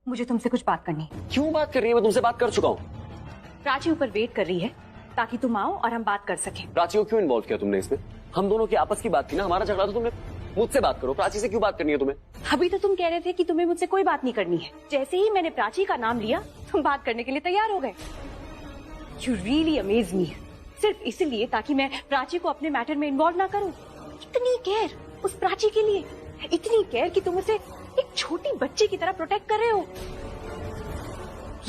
मुझे तुमसे कुछ बात करनी है। क्यों बात कर रही है? मैं तुमसे बात कर चुका हूँ। प्राची ऊपर वेट कर रही है ताकि तुम आओ और हम बात कर सकें। प्राची को क्यों इन्वॉल्व किया तुमने इसमें? हम दोनों की आपस की बात थी ना, हमारा झगड़ा था, तुमने मुझसे बात करो, प्राची से क्यों बात करनी है तुम्हें? अभी तो तुम कह रहे थे कि तुम्हें मुझसे कोई बात नहीं करनी है। जैसे ही मैंने प्राची का नाम लिया तुम बात करने के लिए तैयार हो गए। यू रियली अमेज मी। सिर्फ इसलिए ताकि मैं प्राची को अपने मैटर में इन्वॉल्व ना करूं। इतनी केयर उस प्राची के लिए, इतनी केयर कि तुम उसे एक छोटी बच्ची की तरह प्रोटेक्ट कर रहे हो।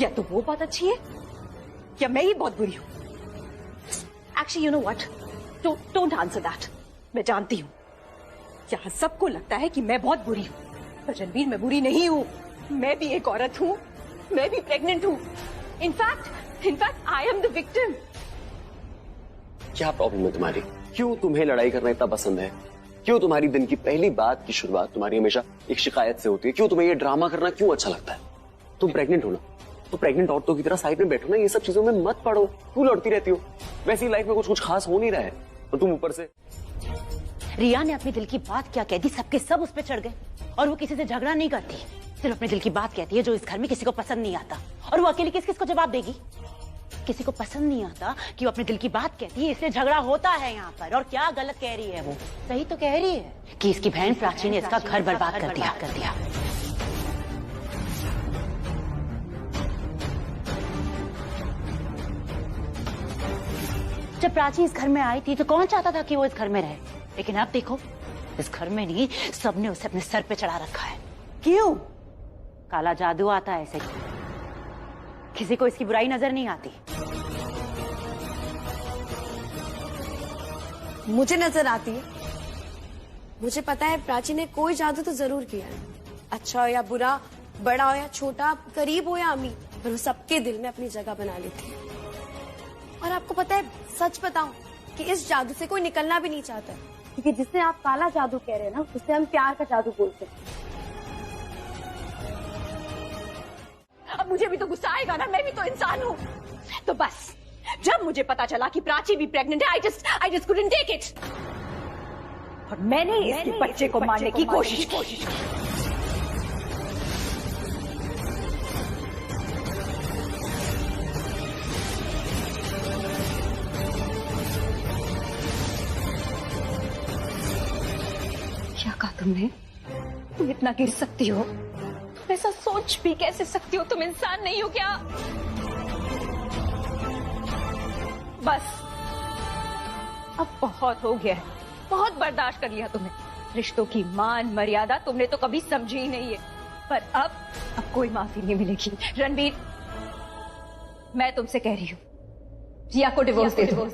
या तो वो बहुत अच्छी है या मैं ही बहुत बुरी हूँ। Actually you know what, don't answer that. मैं जानती हूँ यहाँ सबको लगता है कि मैं बहुत बुरी हूँ, पर रणबीर मैं बुरी नहीं हूँ। मैं भी एक औरत हूँ, मैं भी प्रेग्नेंट हूँ। In fact I am the victim. क्या प्रॉब्लम है तुम्हारी? क्यों तुम्हें लड़ाई करना इतना पसंद है? क्यों तुम्हारी दिन की पहली बात की शुरुआत तुम्हारी हमेशा एक शिकायत से होती है? क्यों तुम्हें ये ड्रामा करना क्यों अच्छा लगता है? तुम प्रेग्नेंट हो ना, तो प्रेग्नेंट औरतों की तरह साइड में बैठो ना, ये सब चीजों में मत पड़ो। क्यों लड़ती रहती हो? वैसी लाइफ में कुछ खास हो नहीं रहा है और तुम ऊपर से। रिया ने अपने दिल की बात क्या कहती, सबके सब उस पर चढ़ गए। और वो किसी से झगड़ा नहीं करती, सिर्फ अपने दिल की बात कहती है जो इस घर में किसी को पसंद नहीं आता। और वो अकेली किस किस को जवाब देगी? किसी को पसंद नहीं आता कि वो अपने दिल की बात कहती है, इसलिए झगड़ा होता है यहाँ पर। और क्या गलत कह रही है वो? सही तो कह रही है कि इसकी बहन प्राची ने इसका घर बर्बाद कर दिया। जब प्राची इस घर में आई थी तो कौन चाहता था कि वो इस घर में रहे? लेकिन अब देखो, इस घर में नहीं, सबने उसे अपने सर पे चढ़ा रखा है। क्यों? काला जादू आता है ऐसे, किसी को इसकी बुराई नजर नहीं आती। मुझे नजर आती है। मुझे पता है प्राची ने कोई जादू तो जरूर किया है, अच्छा हो या बुरा, बड़ा हो या छोटा, करीब हो या अमीर, पर वो सबके दिल में अपनी जगह बना लेती है। और आपको पता है, सच बताऊं कि इस जादू से कोई निकलना भी नहीं चाहता, क्योंकि जिसे आप काला जादू कह रहे हैं ना, उसे हम प्यार का जादू बोलते हैं। अब मुझे भी तो गुस्सा आएगा ना, मैं भी तो इंसान हूँ। तो बस जब मुझे पता चला कि प्राची भी प्रेग्नेंट है, I just couldn't take it। और मैंने इसके बच्चे को मारने की कोशिश की। क्या कहा तुमने? तुम इतना गिर सकती हो? तुम ऐसा सोच भी कैसे सकती हो? तुम इंसान नहीं हो क्या? बस अब बहुत हो गया है, बहुत बर्दाश्त कर लिया तुमने। रिश्तों की मान मर्यादा तुमने तो कभी समझी ही नहीं है, पर अब कोई माफी नहीं मिलेगी। रणबीर, मैं तुमसे कह रही हूँ, रिया को डिवोर्स दे दो।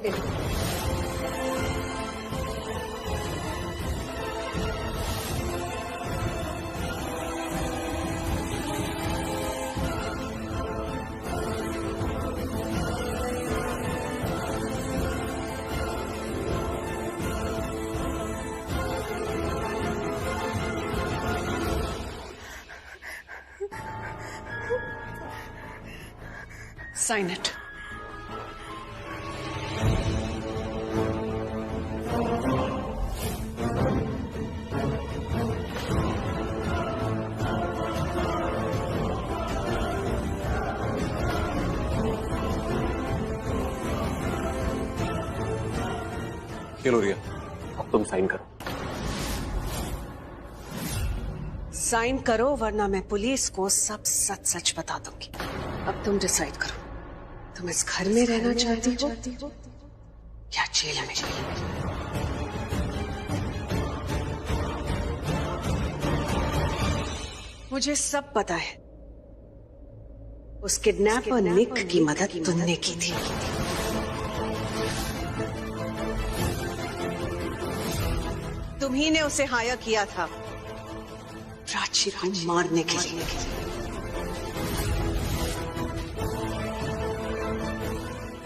Sign it. चलो रिया, अब तुम साइन करो। साइन करो वरना मैं पुलिस को सब सच सच बता दूंगी। अब तुम डिसाइड करो, तुम इस घर में रहना चाहती हो या जेल में? मुझे सब पता है, उस किडनैपर निक की मदद तुमने की थी। तुम्ही ने उसे हायर किया था प्राची को मारने के लिए।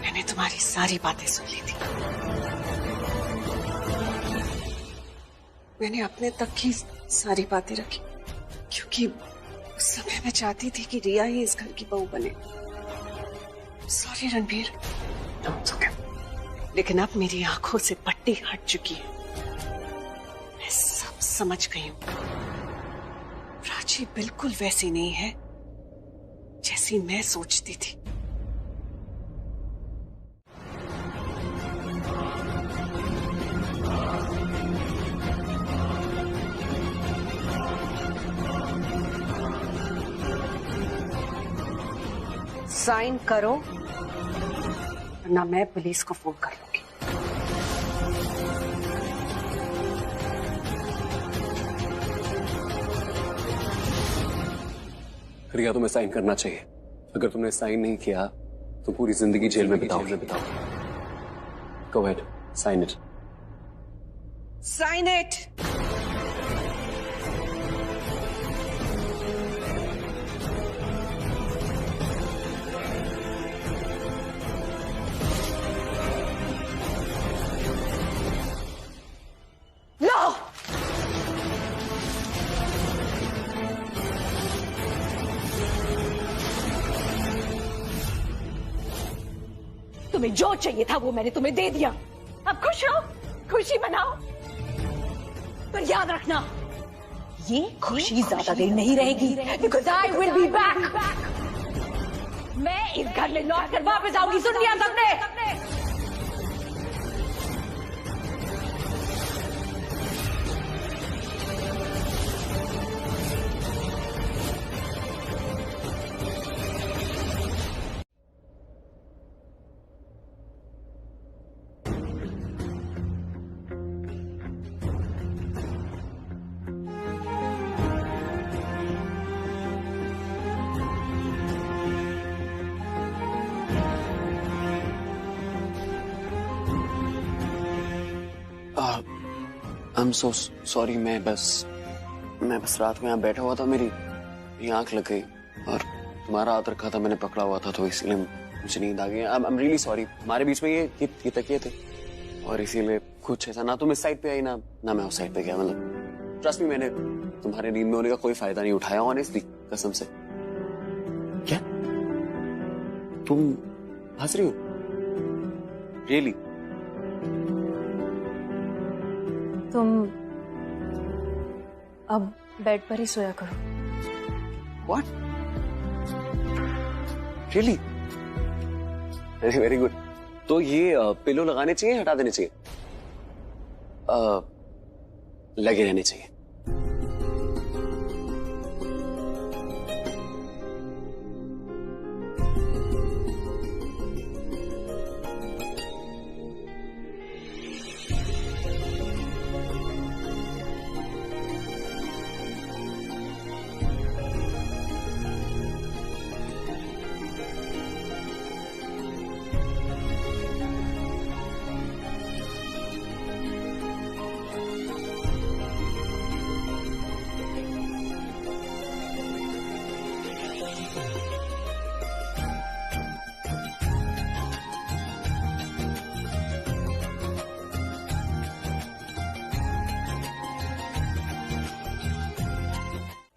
मैंने तुम्हारी सारी बातें सुन ली थी। मैंने अपने तक की सारी बातें रखी, क्योंकि उस समय मैं चाहती थी कि रिया ही इस घर की बहू बने। सॉरी रणबीर। लेकिन अब मेरी आंखों से पट्टी हट चुकी है। मैं सब समझ गई हूं। प्राची बिल्कुल वैसी नहीं है जैसी मैं सोचती थी। साइन करो वरना मैं पुलिस को फोन कर लूंगी। रिया, तुम्हें साइन करना चाहिए। अगर तुमने साइन नहीं किया तो पूरी जिंदगी जेल में बिताओगे। Go ahead, sign it. Sign it. तुम्हें जो चाहिए था वो मैंने तुम्हें दे दिया। अब खुश रहो, खुशी मनाओ, पर याद रखना ये खुशी ज्यादा देर नहीं रहेगी, because I will be back. मैं इस घर में लौट कर वापस आऊंगी, सुन लिया सबने? I am so sorry. मैं बस रात को यहाँ बैठा हुआ था, मेरी आंख लग गई और तुम्हारा हाथ रखा था, मैंने पकड़ा हुआ था, तो इसलिए मुझे नींद आ गई। I am really sorry. हमारे बीच में ये तकिए थे और इसीलिए कुछ ऐसा, ना तुम इस साइड पे आई ना मैं उस साइड पे गया। मतलब ट्रस्ट मी, मैंने तुम्हारे नींद में होने का कोई फायदा नहीं उठाया, ऑनेस्टली, कसम से। क्या तुम हंस रही हो? रियली? तुम अब बेड पर ही सोया करो। What? Really? Very good. तो ये पिलो लगाने चाहिए, हटा देने चाहिए? लगे रहने चाहिए।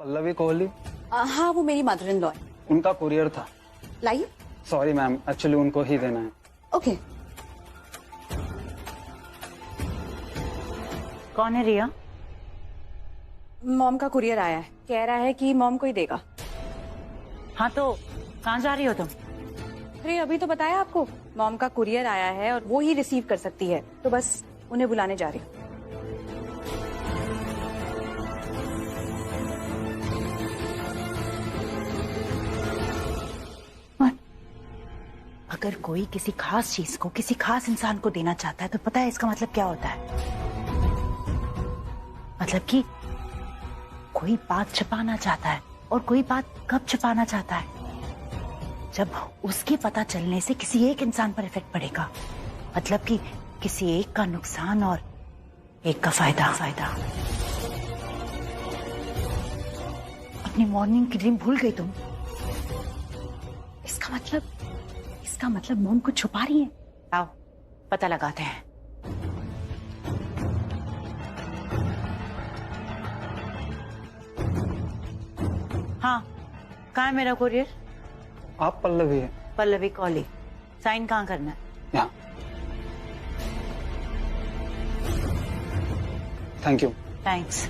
पल्लवी कोहली? हाँ, वो मेरी मदर इन लॉ है। उनका कुरियर था। लाइए। सॉरी मैम, एक्चुअली उनको ही देना है। ओके। कौन है रिया? मॉम का कुरियर आया है, कह रहा है कि मॉम को ही देगा। हाँ, तो कहाँ जा रही हो तुम? अरे अभी तो बताया आपको, मॉम का कुरियर आया है और वो ही रिसीव कर सकती है, तो बस उन्हें बुलाने जा रही हूँ। अगर कोई किसी खास चीज को किसी खास इंसान को देना चाहता है तो पता है इसका मतलब क्या होता है? मतलब कि कोई बात छुपाना चाहता है, और कोई बात कब छुपाना चाहता है? जब उसके पता चलने से किसी एक इंसान पर इफेक्ट पड़ेगा। मतलब कि किसी एक का नुकसान और एक का फायदा। अपनी मॉर्निंग की ड्रीम भूल गई तुम? इसका मतलब मॉम को छुपा रही है। आओ पता लगाते हैं। हाँ, कहाँ है मेरा कुरियर? आप पल्लवी है? पल्लवी कॉली। साइन कहाँ करना है? यहाँ। Thank you. थैंक्स।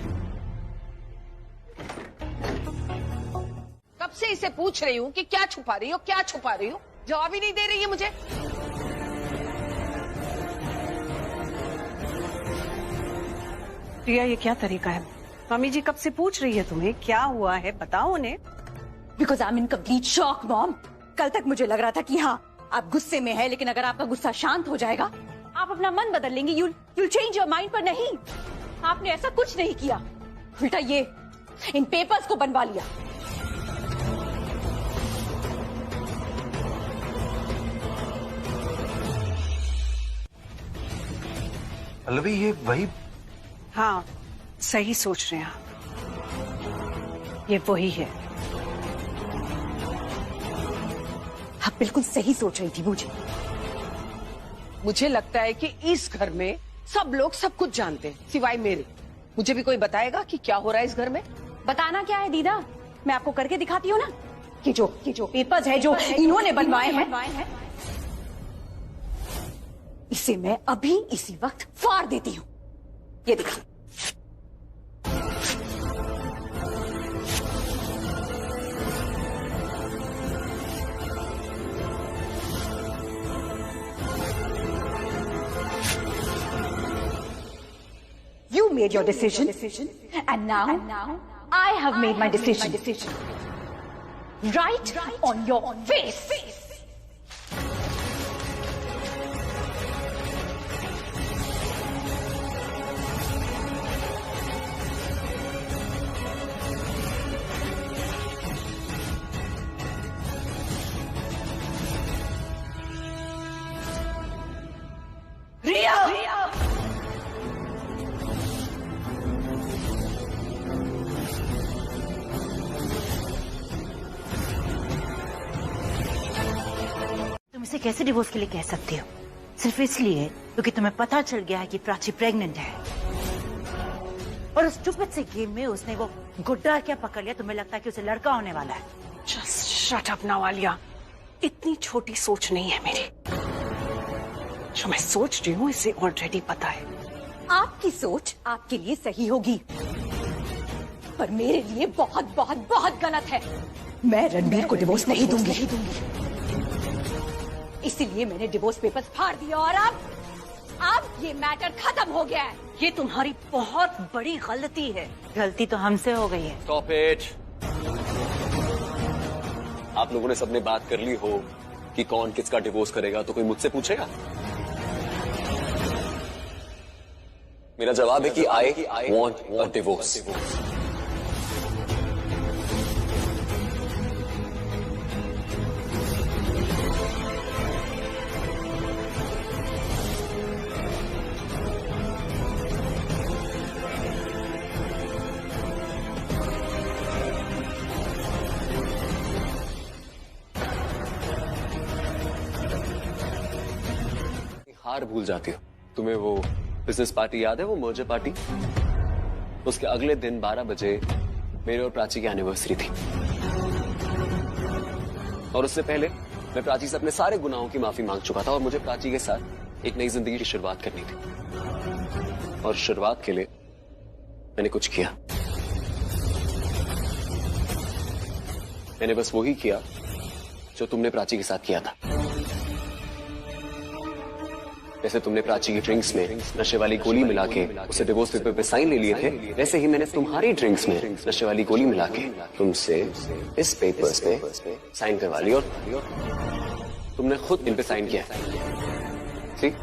कब से इसे पूछ रही हूँ कि क्या छुपा रही हो, क्या छुपा रही हो, जवाब ही नहीं दे रही है मुझे। प्रिया, ये क्या तरीका है? मम्मी जी कब से पूछ रही है तुम्हें क्या हुआ है, बताओ उन्हें। Because I am in complete shock mom. कल तक मुझे लग रहा था कि हाँ आप गुस्से में है, लेकिन अगर आपका गुस्सा शांत हो जाएगा आप अपना मन बदल लेंगे, you'll change your mind। पर नहीं, आपने ऐसा कुछ नहीं किया, उल्टा ये इन पेपर्स को बनवा लिया। पल्लवी, ये वही? हाँ, सही सोच रहे हैं आप, ये वही है। आप बिल्कुल सही सोच रही थी। मुझे लगता है कि इस घर में सब लोग सब कुछ जानते हैं सिवाय मेरे। मुझे भी कोई बताएगा कि क्या हो रहा है इस घर में? बताना क्या है दीदा, मैं आपको करके दिखाती हूँ ना कि जो पेपर्स है जो इन्होंने बनवाए हैं, इसे मैं अभी इसी वक्त फाड़ देती हूँ। ये देखिए। You made your decision, and now I have made my decision. Right on your face. Riya! तुम इसे कैसे डिवोर्स के लिए कह सकती हो? सिर्फ इसलिए क्योंकि तुम्हें पता चल गया है कि प्राची प्रेग्नेंट है, और उस स्टूपिड से गेम में उसने वो गुड्डा क्या पकड़ लिया, तुम्हें लगता है कि उसे लड़का होने वाला है। जस्ट शट अप नवालिया, इतनी छोटी सोच नहीं है मेरी। जो मैं सोच रही हूँ इसे ऑलरेडी पता है। आपकी सोच आपके लिए सही होगी, पर मेरे लिए बहुत बहुत बहुत गलत है। मैं रणबीर को डिवोर्स नहीं दूंगी। इसीलिए मैंने डिवोर्स पेपर्स फाड़ दिया, और अब ये मैटर खत्म हो गया है। ये तुम्हारी बहुत बड़ी गलती है। गलती तो हमसे हो गई है। Stop it. आप लोगों ने सबने बात कर ली हो कि कौन किसका डिवोर्स करेगा, तो कोई मुझसे पूछेगा? मेरा जवाब है कि आई वॉन्ट अ डिवोर्स। हार भूल जाती हो। तुम्हें वो बिजनेस पार्टी याद है, वो मर्जर पार्टी? उसके अगले दिन 12 बजे मेरे और प्राची की एनिवर्सरी थी, और उससे पहले मैं प्राची से अपने सारे गुनाहों की माफी मांग चुका था, और मुझे प्राची के साथ एक नई जिंदगी की शुरुआत करनी थी। और शुरुआत के लिए मैंने कुछ किया। मैंने बस वही किया जो तुमने प्राची के साथ किया था। जैसे तुमने प्राची की ड्रिंक्स में नशे वाली गोली मिला के उसे डिवोर्स पेपर पे साइन ले लिए थे, वैसे ही मैंने तुम्हारी ड्रिंक्स में नशे वाली गोली मिला के तुमसे इस पेपर्स पे साइन करवा ली, और तुमने खुद इन पे साइन किया। ठीक?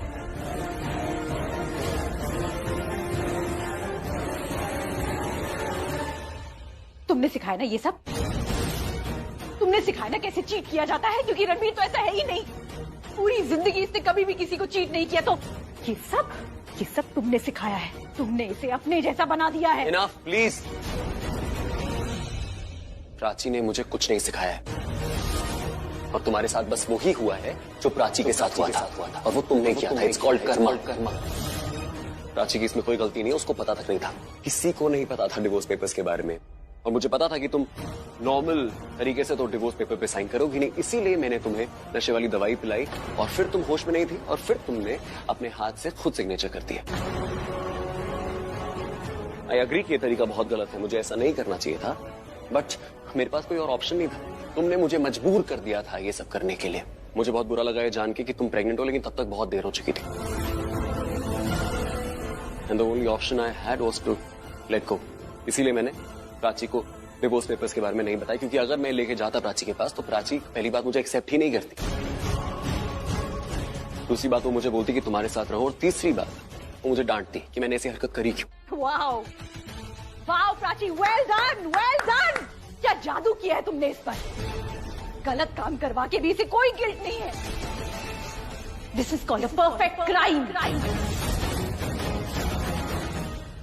तुमने सिखाया ना ये सब? तुमने सिखाया ना कैसे चीट किया जाता है? क्योंकि रणबीर तो ऐसा है ही नहीं। पूरी जिंदगी इसने कभी भी किसी को चीट नहीं किया, तो ये सब तुमने सिखाया है। तुमने इसे अपने जैसा बना दिया है। Enough please. प्राची ने मुझे कुछ नहीं सिखाया है, और तुम्हारे साथ बस वही हुआ है जो प्राची के साथ हुआ था, और वो तुमने किया था। It's called Karma. प्राची की इसमें कोई गलती नहीं है, उसको पता तक नहीं था। किसी को नहीं पता था डिवोर्स पेपर्स के बारे में, और मुझे पता था कि तुम नॉर्मल तरीके से तो डिवोर्स पेपर पे साइन करोगी नहीं, इसीलिए मैंने तुम्हें नशे वाली दवाई पिलाई, और फिर तुम होश में नहीं थी, और फिर तुमने अपने हाथ से खुद सिग्नेचर कर दिया। आई अग्री कि ये तरीका बहुत गलत है, मुझे ऐसा नहीं करना चाहिए था, बट मेरे पास कोई और ऑप्शन नहीं था। तुमने मुझे मजबूर कर दिया था ये सब करने के लिए। मुझे बहुत बुरा लगा ये जान के कि तुम प्रेग्नेंट हो, लेकिन तब तक बहुत देर हो चुकी थी। And the only option I had was to let go. इसीलिए मैंने प्राची को डिवोर्स पेपर्स के बारे में नहीं बताया, क्योंकि अगर मैं लेके जाता प्राची के पास तो प्राची पहली बात मुझे एक्सेप्ट ही नहीं करती, दूसरी बात वो मुझे बोलती कि तुम्हारे साथ रहो, और तीसरी बात वो मुझे डांटती कि मैंने ऐसी हरकत करी क्यों। Wow wow Prachi, well done well done. क्या जादू किया है तुमने इस पर। गलत काम करवा के भी इसे कोई गिल्ट नहीं है। This is called a perfect crime.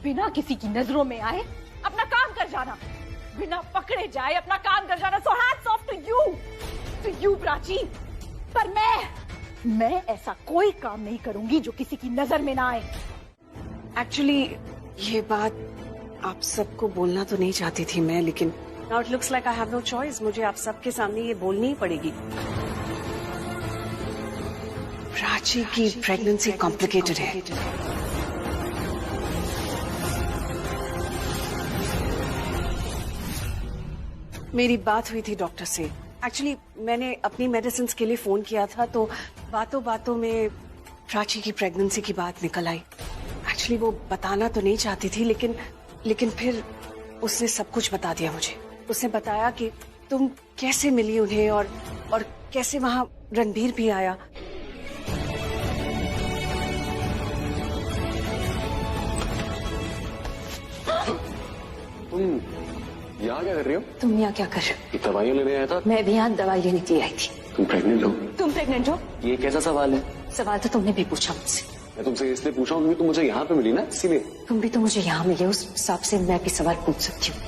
बिना किसी की नजरों में आए अपना काम कर जाना, बिना पकड़े जाए अपना काम कर जाना। So hats off to you Prachi. पर मैं ऐसा कोई काम नहीं करूंगी जो किसी की नजर में ना आए। एक्चुअली ये बात आप सबको बोलना तो नहीं चाहती थी मैं, लेकिन now it looks like I have no choice. मुझे आप सबके सामने ये बोलनी ही पड़ेगी। प्राची की प्रेगनेंसी कॉम्प्लिकेटेड है। मेरी बात हुई थी डॉक्टर से। एक्चुअली मैंने अपनी मेडिसिन के लिए फोन किया था, तो बातों बातों में प्राची की प्रेगनेंसी की बात निकल आई। एक्चुअली वो बताना तो नहीं चाहती थी, लेकिन फिर उसने सब कुछ बता दिया मुझे। उसने बताया कि तुम कैसे मिली उन्हें और कैसे वहां रणबीर भी आया। तुम यहाँ क्या कर रही हो? तुम यहाँ क्या कर रहे हो? दवाइयाँ लेने आया था। मैं भी यहाँ दवाई लेने के लिए आई थी। तुम प्रेग्नेंट हो? तुम प्रेग्नेंट हो? ये कैसा सवाल है? सवाल तो तुमने भी पूछा मुझसे। मैं तुमसे इसलिए पूछा हूँ क्योंकि तुम मुझे यहाँ पे मिली ना, इसीलिए। तुम भी तो मुझे यहाँ मिले, उस हिसाब से मैं भी सवाल पूछ सकती हूँ।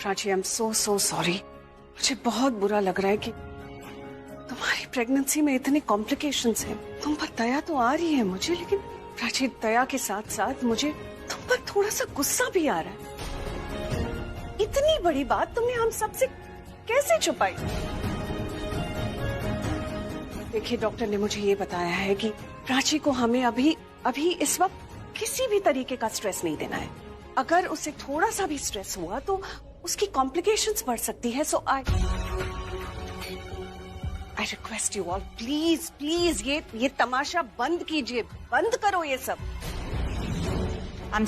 Prachi, I am so sorry. मुझे बहुत बुरा लग रहा है कि तुम्हारी प्रेगनेंसी में इतने कॉम्प्लिकेशंस हैं। तुम पर दया तो आ रही है मुझे, लेकिन प्राची दया के साथ साथ मुझे तुम पर थोड़ा सा गुस्सा भी आ रहा है। इतनी बड़ी बात तुमने हम सबसे कैसे छुपाई? देखिए, डॉक्टर ने मुझे ये बताया है कि प्राची को हमें अभी इस वक्त किसी भी तरीके का स्ट्रेस नहीं देना है। अगर उसे थोड़ा सा भी स्ट्रेस हुआ तो उसकी कॉम्प्लिकेशंस बढ़ सकती है। So I request you all, please ये तमाशा बंद कीजिए, बंद करो ये सब। I'm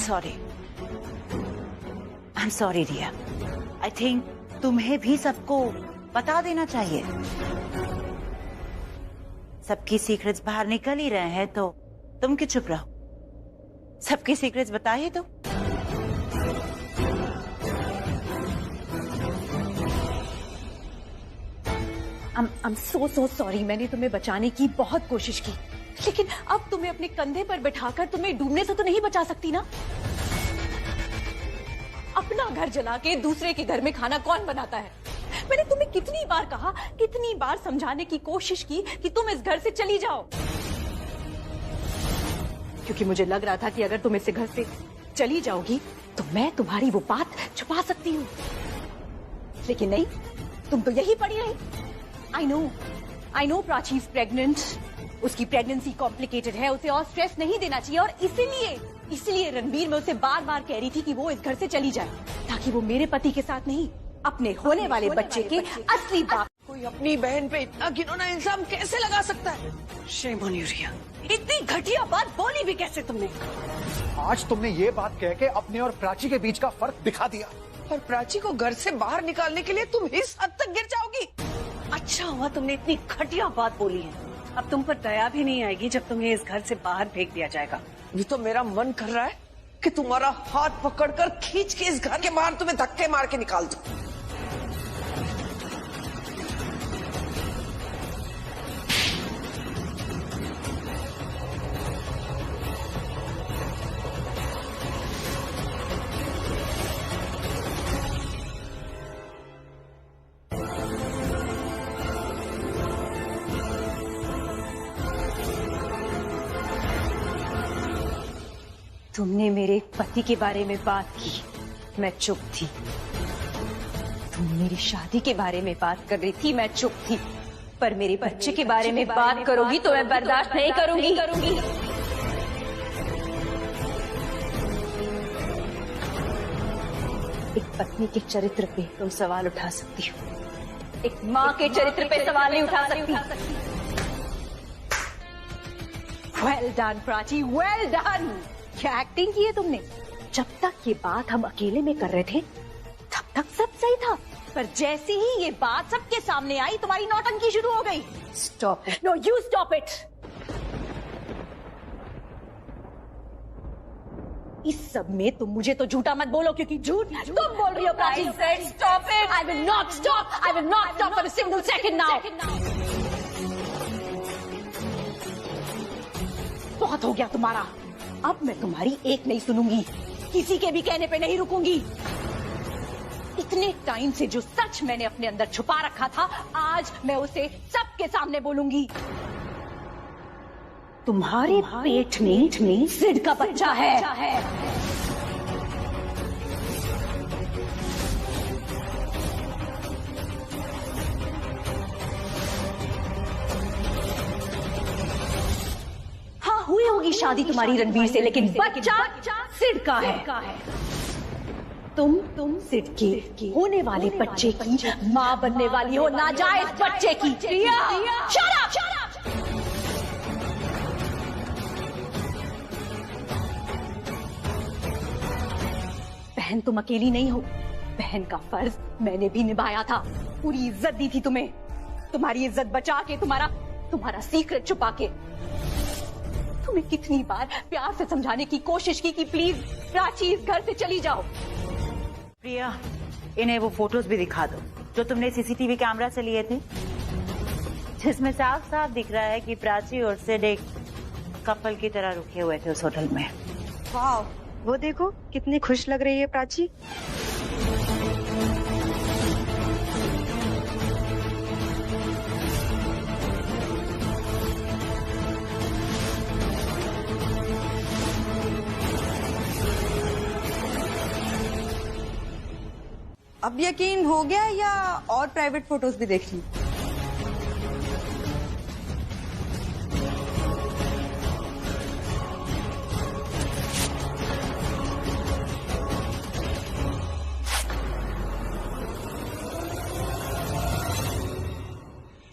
sorry Riya. I think तुम्हें भी सबको बता देना चाहिए। सबकी सीक्रेट्स बाहर निकल ही रहे हैं तो तुम क्यों चुप रहो? सबकी सीक्रेट्स बताइए तो। I'm so sorry। मैंने तुम्हें बचाने की बहुत कोशिश की, लेकिन अब तुम्हें अपने कंधे पर बिठाकर तुम्हें डूबने से तो नहीं बचा सकती ना। अपना घर जला के दूसरे के घर में खाना कौन बनाता है? मैंने तुम्हें कितनी बार कहा, कितनी बार समझाने की कोशिश की कि तुम इस घर से चली जाओ, क्योंकि मुझे लग रहा था कि अगर तुम इस घर से चली जाओगी तो मैं तुम्हारी वो बात छुपा सकती हूँ। लेकिन नहीं, तुम तो यही पड़ी रही। I know Prachi is pregnant, उसकी प्रेगनेंसी कॉम्प्लिकेटेड है, उसे और स्ट्रेस नहीं देना चाहिए, और इसीलिए रणबीर मैं उसे बार बार कह रही थी कि वो इस घर से चली जाए, ताकि वो मेरे पति के साथ नहीं, अपने होने वाले बच्चे के असली बाप। कोई अपनी बहन पे इतना घिनौना इल्जाम कैसे लगा सकता है? शेम ऑन यू रिया। इतनी घटिया बात बोली भी कैसे तुमने? आज तुमने ये बात कह के अपने और प्राची के बीच का फर्क दिखा दिया। और प्राची को घर से बाहर निकालने के लिए तुम इस हद तक गिर जाओगी? अच्छा हुआ तुमने इतनी घटिया बात बोली है। अब तुम पर दया भी नहीं आएगी जब तुम्हें इस घर से बाहर फेंक दिया जाएगा। ये तो मेरा मन कर रहा है कि तुम्हारा हाथ पकड़कर खींच के इस घर के बाहर तुम्हें धक्के मार के निकाल दूं। तुमने मेरे पति के बारे में बात की, मैं चुप थी। तुम मेरी शादी के बारे में बात कर रही थी, मैं चुप थी। पर मेरे बच्चे के बारे में बात करोगी तो मैं बर्दाश्त नहीं करूंगी। एक पत्नी के चरित्र पे तुम सवाल उठा सकती हो, एक माँ के चरित्र पे सवाल नहीं उठा सकती। Well done Prachi, well done. क्या एक्टिंग की है तुमने। जब तक ये बात हम अकेले में कर रहे थे तब तक सब सही था, पर जैसे ही ये बात सबके सामने आई तुम्हारी नौटंकी शुरू हो गई। Stop it. No, you stop it. इस सब में तुम मुझे तो झूठा मत बोलो, क्योंकि झूठ तुम बोल रही हो Prachi. Stop it. I will not stop. I will not stop for a single second now. बहुत हो गया तुम्हारा। अब मैं तुम्हारी एक नहीं सुनूंगी, किसी के भी कहने पे नहीं रुकूंगी। इतने टाइम से जो सच मैंने अपने अंदर छुपा रखा था, आज मैं उसे सबके सामने बोलूंगी। तुम्हारे पेट में सिड का बच्चा है। हाँ, हुई होगी शादी तुम्हारी रणवीर से, लेकिन बच्चा सिड का है। तुम सिड के होने वाले बच्चे की माँ बनने वाली हो, नाजायज बच्चे की। प्रिया, shut up! बहन तुम अकेली नहीं हो, बहन का फर्ज मैंने भी निभाया था। पूरी इज्जत दी थी तुम्हें, तुम्हारी इज्जत बचा के, तुम्हारा सीक्रेट छुपा के। तुम्हें कितनी बार प्यार से समझाने की कोशिश की कि प्लीज प्राची इस घर से चली जाओ। प्रिया, इन्हें वो फोटोज भी दिखा दो जो तुमने सीसीटीवी कैमरा से लिए थे, जिसमें साफ साफ दिख रहा है कि प्राची और सिड एक कपल की तरह रुके हुए थे उस होटल में। वाह, वो देखो कितनी खुश लग रही है प्राची। अब यकीन हो गया या और प्राइवेट फोटोज भी देख ली?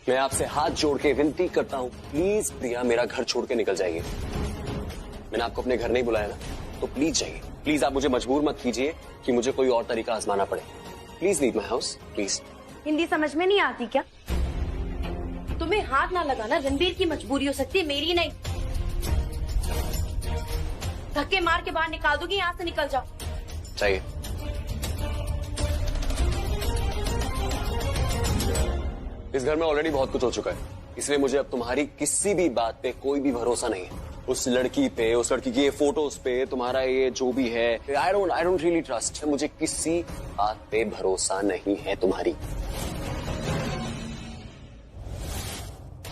मैं आपसे हाथ जोड़ के विनती करता हूँ, प्लीज प्रिया मेरा घर छोड़ के निकल जाइए। मैंने आपको अपने घर नहीं बुलाया ना, तो प्लीज जाइए। प्लीज आप मुझे मजबूर मत कीजिए कि मुझे कोई और तरीका आजमाना पड़े। Please leave my house, please. Hindi समझ में नहीं आती क्या? तुम्हें हाथ ना लगाना रणबीर की मजबूरी हो सकती है, मेरी नहीं। धक्के मार के बाहर निकाल दूंगी, यहाँ से निकल जाओ। चाहिए। इस घर में ऑलरेडी बहुत कुछ हो चुका है, इसलिए मुझे अब तुम्हारी किसी भी बात पे कोई भी भरोसा नहीं है। उस लड़की पे, उस लड़की की ये फोटोज पे, तुम्हारा ये जो भी है, आई डोंट रियली ट्रस्ट। मुझे किसी बात पे भरोसा नहीं है तुम्हारी।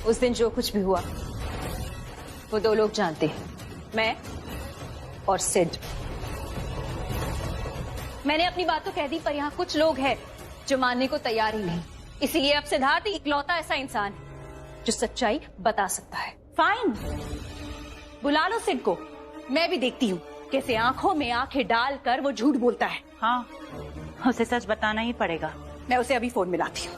उस दिन जो कुछ भी हुआ वो दो लोग जानते हैं, मैं और सिड। मैंने अपनी बात तो कह दी, पर यहाँ कुछ लोग हैं जो मानने को तैयार ही नहीं। इसीलिए अब सिद्धार्थ इकलौता ऐसा इंसान जो सच्चाई बता सकता है। फाइन, बुला लो सिड को, मैं भी देखती हूँ कैसे आंखों में आंखें डालकर वो झूठ बोलता है। हाँ, उसे सच बताना ही पड़ेगा। मैं उसे अभी फोन मिलाती हूँ।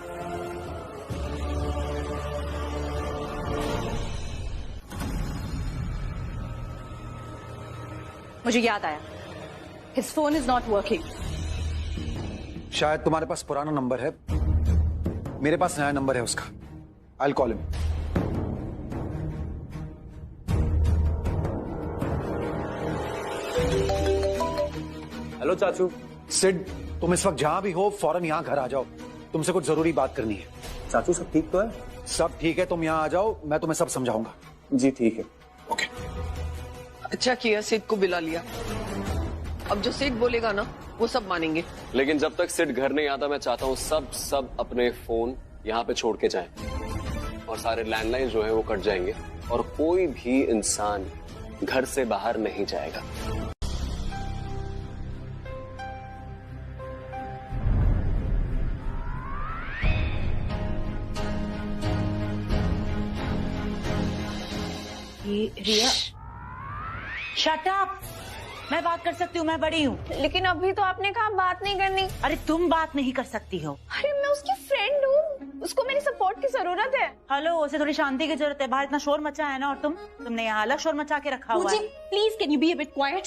मुझे याद आया, his phone is not working. शायद तुम्हारे पास पुराना नंबर है, मेरे पास नया नंबर है उसका। I will call him. Hello चाचू। सिड, तुम इस वक्त जहां भी हो फौरन यहाँ घर आ जाओ, तुमसे कुछ जरूरी बात करनी है। चाचू सब ठीक तो है? सब ठीक है, तुम यहाँ आ जाओ, मैं तुम्हें सब समझाऊंगा। जी ठीक है। ओके। अच्छा किया सिड को बुला लिया। अब जो सिड बोलेगा ना वो सब मानेंगे। लेकिन जब तक सिड घर नहीं आता, मैं चाहता हूँ सब अपने फोन यहाँ पे छोड़ के जाएं और सारे लैंडलाइन जो है वो कट जाएंगे और कोई भी इंसान घर से बाहर नहीं जाएगा। रिया, शट अप। मैं बात कर सकती हूँ, मैं बड़ी हूँ। लेकिन अभी तो आपने कहा बात नहीं करनी। अरे तुम बात नहीं कर सकती हो। अरे मैं उसकी फ्रेंड हूँ, उसको मेरी सपोर्ट की जरूरत है। हेलो, उसे थोड़ी शांति की जरूरत है। बाहर इतना शोर मचा है ना, और तुमने यहाँ अलग शोर मचा के रखा हुआ है। Please can you be a bit quite?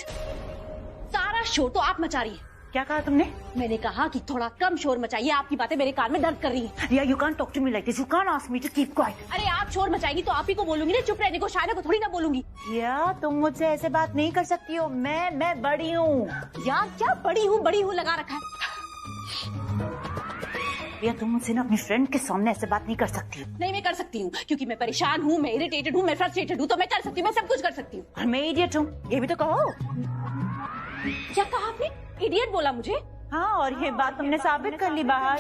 सारा शोर तो आप मचा रही है। क्या कहा तुमने? मैंने कहा कि थोड़ा कम शोर मचाइए, आपकी बातें मेरे कान में दर्द कर रही हैं। Riya, you can't talk to me like this, you can't ask me to keep quiet. अरे आप शोर मचाएंगी तो आप ही को बोलूंगी ना, चुप रहने को। शायद को थोड़ी ना बोलूंगी। या तुम मुझसे ऐसे बात नहीं कर सकती हो। मैं बड़ी हूँ। यार क्या बड़ी हूँ लगा रखा है। रिया, तुम मुझसे ना अपनी फ्रेंड के सामने ऐसे बात नहीं कर सकती। नहीं, मैं कर सकती हूँ, क्योंकि मैं परेशान हूँ, मैं इरिटेटेड हूँ, मैं फ्रस्ट्रेटेड हूँ, तो मैं कर सकती हूँ, मैं सब कुछ कर सकती हूँ। और मैं इडियट हूँ, ये भी तो कहो। क्या कहा आपने? इडियट बोला मुझे? हाँ, और ये बात तुमने साबित कर ली बाहर।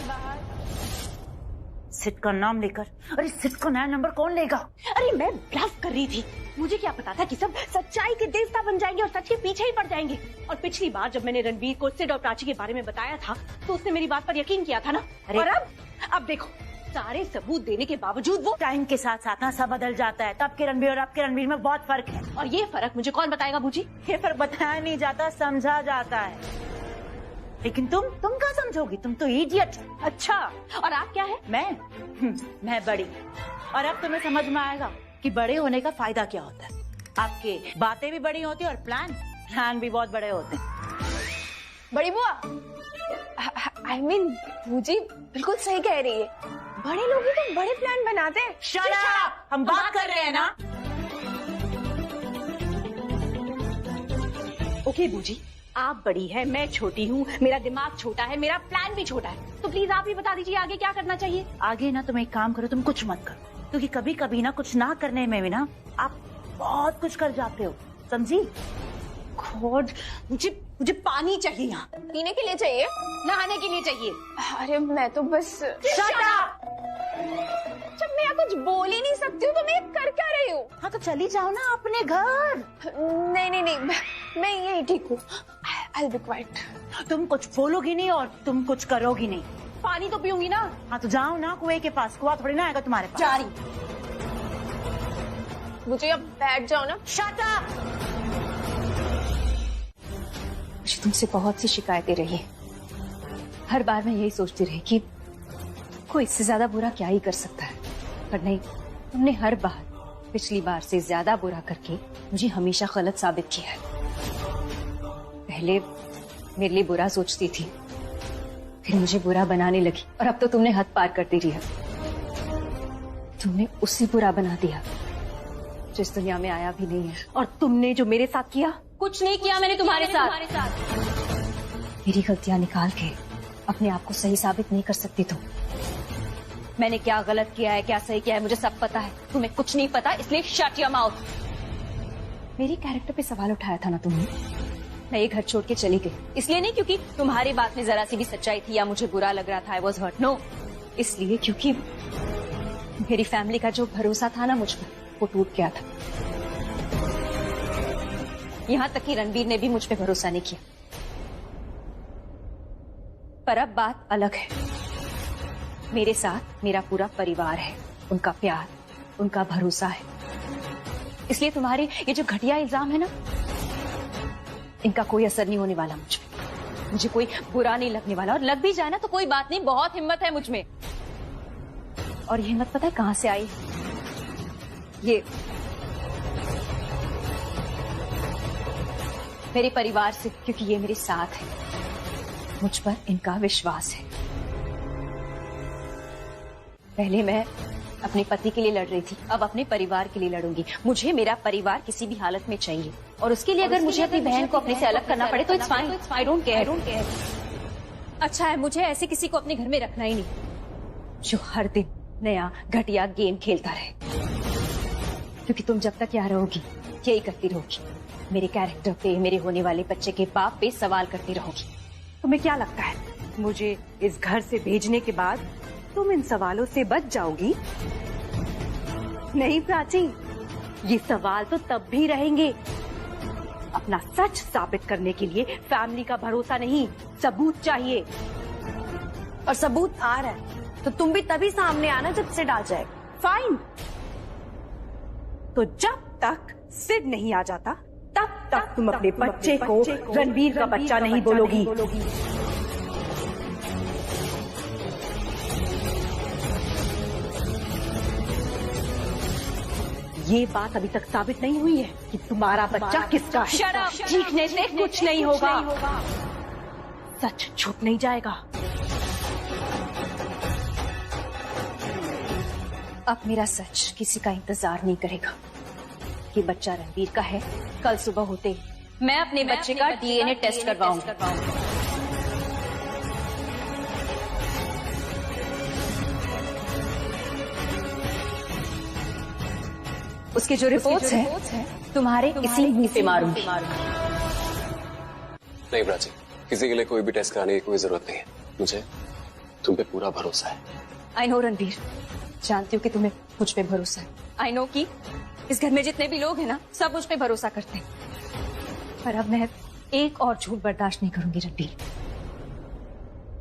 सिट का नाम लेकर। अरे सिट का नया नंबर कौन लेगा? अरे मैं ब्लफ कर रही थी। मुझे क्या पता था कि सब सच्चाई के देवता बन जाएंगे और सच के पीछे ही पड़ जाएंगे। और पिछली बार जब मैंने रणवीर को सिड और प्राची के बारे में बताया था, तो उसने मेरी बात पर यकीन किया था ना। और अब देखो, सारे सबूत देने के बावजूद वो। टाइम के साथ साथ ना सब बदल जाता है। तब के रणवीर और अब के रणवीर में बहुत फर्क है। और ये फर्क मुझे कौन बताएगा बूजी? ये फर्क बताया नहीं जाता, समझा जाता है। लेकिन तुम क्या समझोगी? तुम तो इडियट हो। अच्छा, और आप क्या है? मैं बड़ी। और अब तुम्हें समझ में आएगा कि बड़े होने का फायदा क्या होता है। आपके बातें भी बड़ी होती है और प्लान भी बहुत बड़े होते हैं। बड़ी बुआ, आई मीन भूजी बिल्कुल सही कह रही है। बड़े लोग ही तो बड़े प्लान बनाते हैं। शट अप, हम बात कर रहे हैं ना। ओके बूजी, आप बड़ी है, मैं छोटी हूँ, मेरा दिमाग छोटा है, मेरा प्लान भी छोटा है। तो प्लीज आप ही बता दीजिए आगे क्या करना चाहिए। आगे ना तुम एक काम करो, तुम कुछ मत करो, क्योंकि कभी कभी ना कुछ ना करने में भी ना आप बहुत कुछ कर जाते हो, समझी? गॉड, मुझे पानी चाहिए। यहाँ पीने के लिए चाहिए? नहाने के लिए चाहिए? अरे मैं तो बस। Shut up! जब मैं यहाँ कुछ बोल ही नहीं सकती हूँ तो मैं कर क्या रही हूँ? हाँ तो चली जाओ ना अपने घर। नहीं, मैं यही ठीक हूँ। I'll be quiet. तुम कुछ बोलोगी नहीं और तुम कुछ करोगी नहीं। पानी तो पीऊंगी ना। हाँ तो जाओ ना कुएं के पास, कुआं थोड़ी ना आएगा तुम्हारे पास। जा रही। मुझे अब बैठ जाओ ना। Shut up! मुझे तुमसे बहुत सी शिकायतें रही है। हर बार मैं यही सोचती रही कि कोई इससे ज्यादा बुरा क्या ही कर सकता है, पर नहीं, तुमने हर बार पिछली बार से ज्यादा बुरा करके मुझे हमेशा गलत साबित किया है। पहले मेरे लिए बुरा सोचती थी, फिर मुझे बुरा बनाने लगी, और अब तो तुमने हद पार कर दी रिया। तुमने उसी बुरा बना दिया जो इस दुनिया में आया भी नहीं है। और तुमने जो मेरे साथ किया, कुछ नहीं किया मैंने तुम्हारे साथ। मेरी गलतियां निकाल के अपने आप को सही साबित नहीं कर सकती तुम। मैंने क्या गलत किया है, क्या सही किया है, मुझे सब पता है। तुम्हें कुछ नहीं पता, इसलिए शट योर माउथ। मेरी कैरेक्टर पे सवाल उठाया था ना तुमने। मैं ये घर छोड़ के चली गई, इसलिए नहीं क्योंकि तुम्हारी बात में जरा सी भी सच्चाई थी या मुझे बुरा लग रहा था, आई वॉज हर्ट। नो, इसलिए क्योंकि मेरी फैमिली का जो भरोसा था ना मुझ पर, वो टूट गया था। यहाँ तक कि रणवीर ने भी मुझ पे भरोसा नहीं किया। पर अब बात अलग है। मेरे साथ मेरा पूरा परिवार है, उनका प्यार, उनका भरोसा है। इसलिए तुम्हारे ये जो घटिया इल्जाम है ना, इनका कोई असर नहीं होने वाला मुझ पे। मुझे कोई बुरा नहीं लगने वाला, और लग भी जाए ना तो कोई बात नहीं, बहुत हिम्मत है मुझ में। और ये हिम्मत पता है कहां से आई? ये मेरे परिवार से, क्योंकि ये मेरे साथ है। मुझ पर इनका विश्वास है। पहले मैं अपने पति के लिए लड़ रही थी, अब अपने परिवार के लिए लड़ूंगी। मुझे मेरा परिवार किसी भी हालत में चाहिए, और उसके लिए अगर मुझे अपनी बहन को अपने से अलग करना पड़े तो it's fine, I don't care. अच्छा है, मुझे ऐसे किसी को अपने घर में रखना ही नहीं जो हर दिन नया घटिया गेम खेलता रहे, क्योंकि तुम जब तक यहाँ रहोगी यही करती रहोगी। मेरे कैरेक्टर पे, मेरे होने वाले बच्चे के बाप पे सवाल करती रहोगी। तुम्हें क्या लगता है मुझे इस घर से भेजने के बाद तुम इन सवालों से बच जाओगी? नहीं प्राची, ये सवाल तो तब भी रहेंगे। अपना सच साबित करने के लिए फैमिली का भरोसा नहीं, सबूत चाहिए। और सबूत आ रहा है तो तुम भी तभी सामने आना जब सिड आ जाए। फाइन, तो जब तक सिड नहीं आ जाता तब तक तुम अपने बच्चे को रणवीर का बच्चा नहीं बोलोगी। ये बात अभी तक साबित नहीं हुई है कि तुम्हारा बच्चा किसका है। चीखने से कुछ नहीं होगा, सच छुप नहीं जाएगा। अब मेरा सच किसी का इंतजार नहीं करेगा। ये बच्चा रणवीर का है। कल सुबह होते मैं अपने बच्चे का डीएनए टेस्ट करवाऊंगा। उसके जो रिपोर्ट्स हैं तुम्हारे इसी मुंह पे मारूंगी। नहीं प्राची, किसी के लिए कोई भी टेस्ट कराने की कोई जरूरत नहीं है। मुझे तुम पे पूरा भरोसा है। आई नो रणवीर, जानती हूँ कि तुम्हें मुझ पे भरोसा है। आई नो कि इस घर में जितने भी लोग हैं ना, सब मुझ पे भरोसा करते हैं। पर अब मैं एक और झूठ बर्दाश्त नहीं करूंगी रणवीर।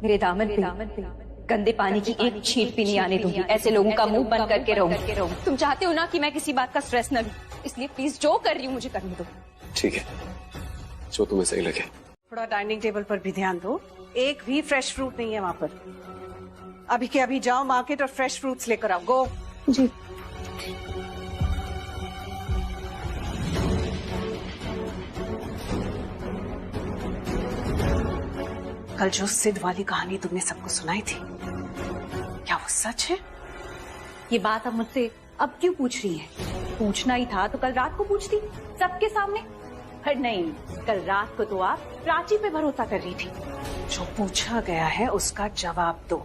मेरे दामन पे गंदे पानी की एक छींट भी नहीं आने दूंगी। ऐसे लोगों का मुंह बंद करके रहूंगी। तुम चाहते हो ना कि मैं किसी बात का स्ट्रेस न लूं, इसलिए प्लीज जो कर रही हूँ मुझे करने दो। ठीक है, जो तुम्हें सही लगे। थोड़ा डाइनिंग टेबल पर भी ध्यान दो। एक भी फ्रेश फ्रूट नहीं है वहाँ पर। अभी के अभी जाओ मार्केट और फ्रेश फ्रूट्स लेकर आओ। गो। जी। कल जो सिद्ध वाली कहानी तुमने सबको सुनाई थी, क्या वो सच है? ये बात अब मुझसे अब क्यों पूछ रही है? पूछना ही था तो कल रात को पूछती सबके सामने। पर नहीं, कल रात को तो आप प्राची पे भरोसा कर रही थी। जो पूछा गया है उसका जवाब दो।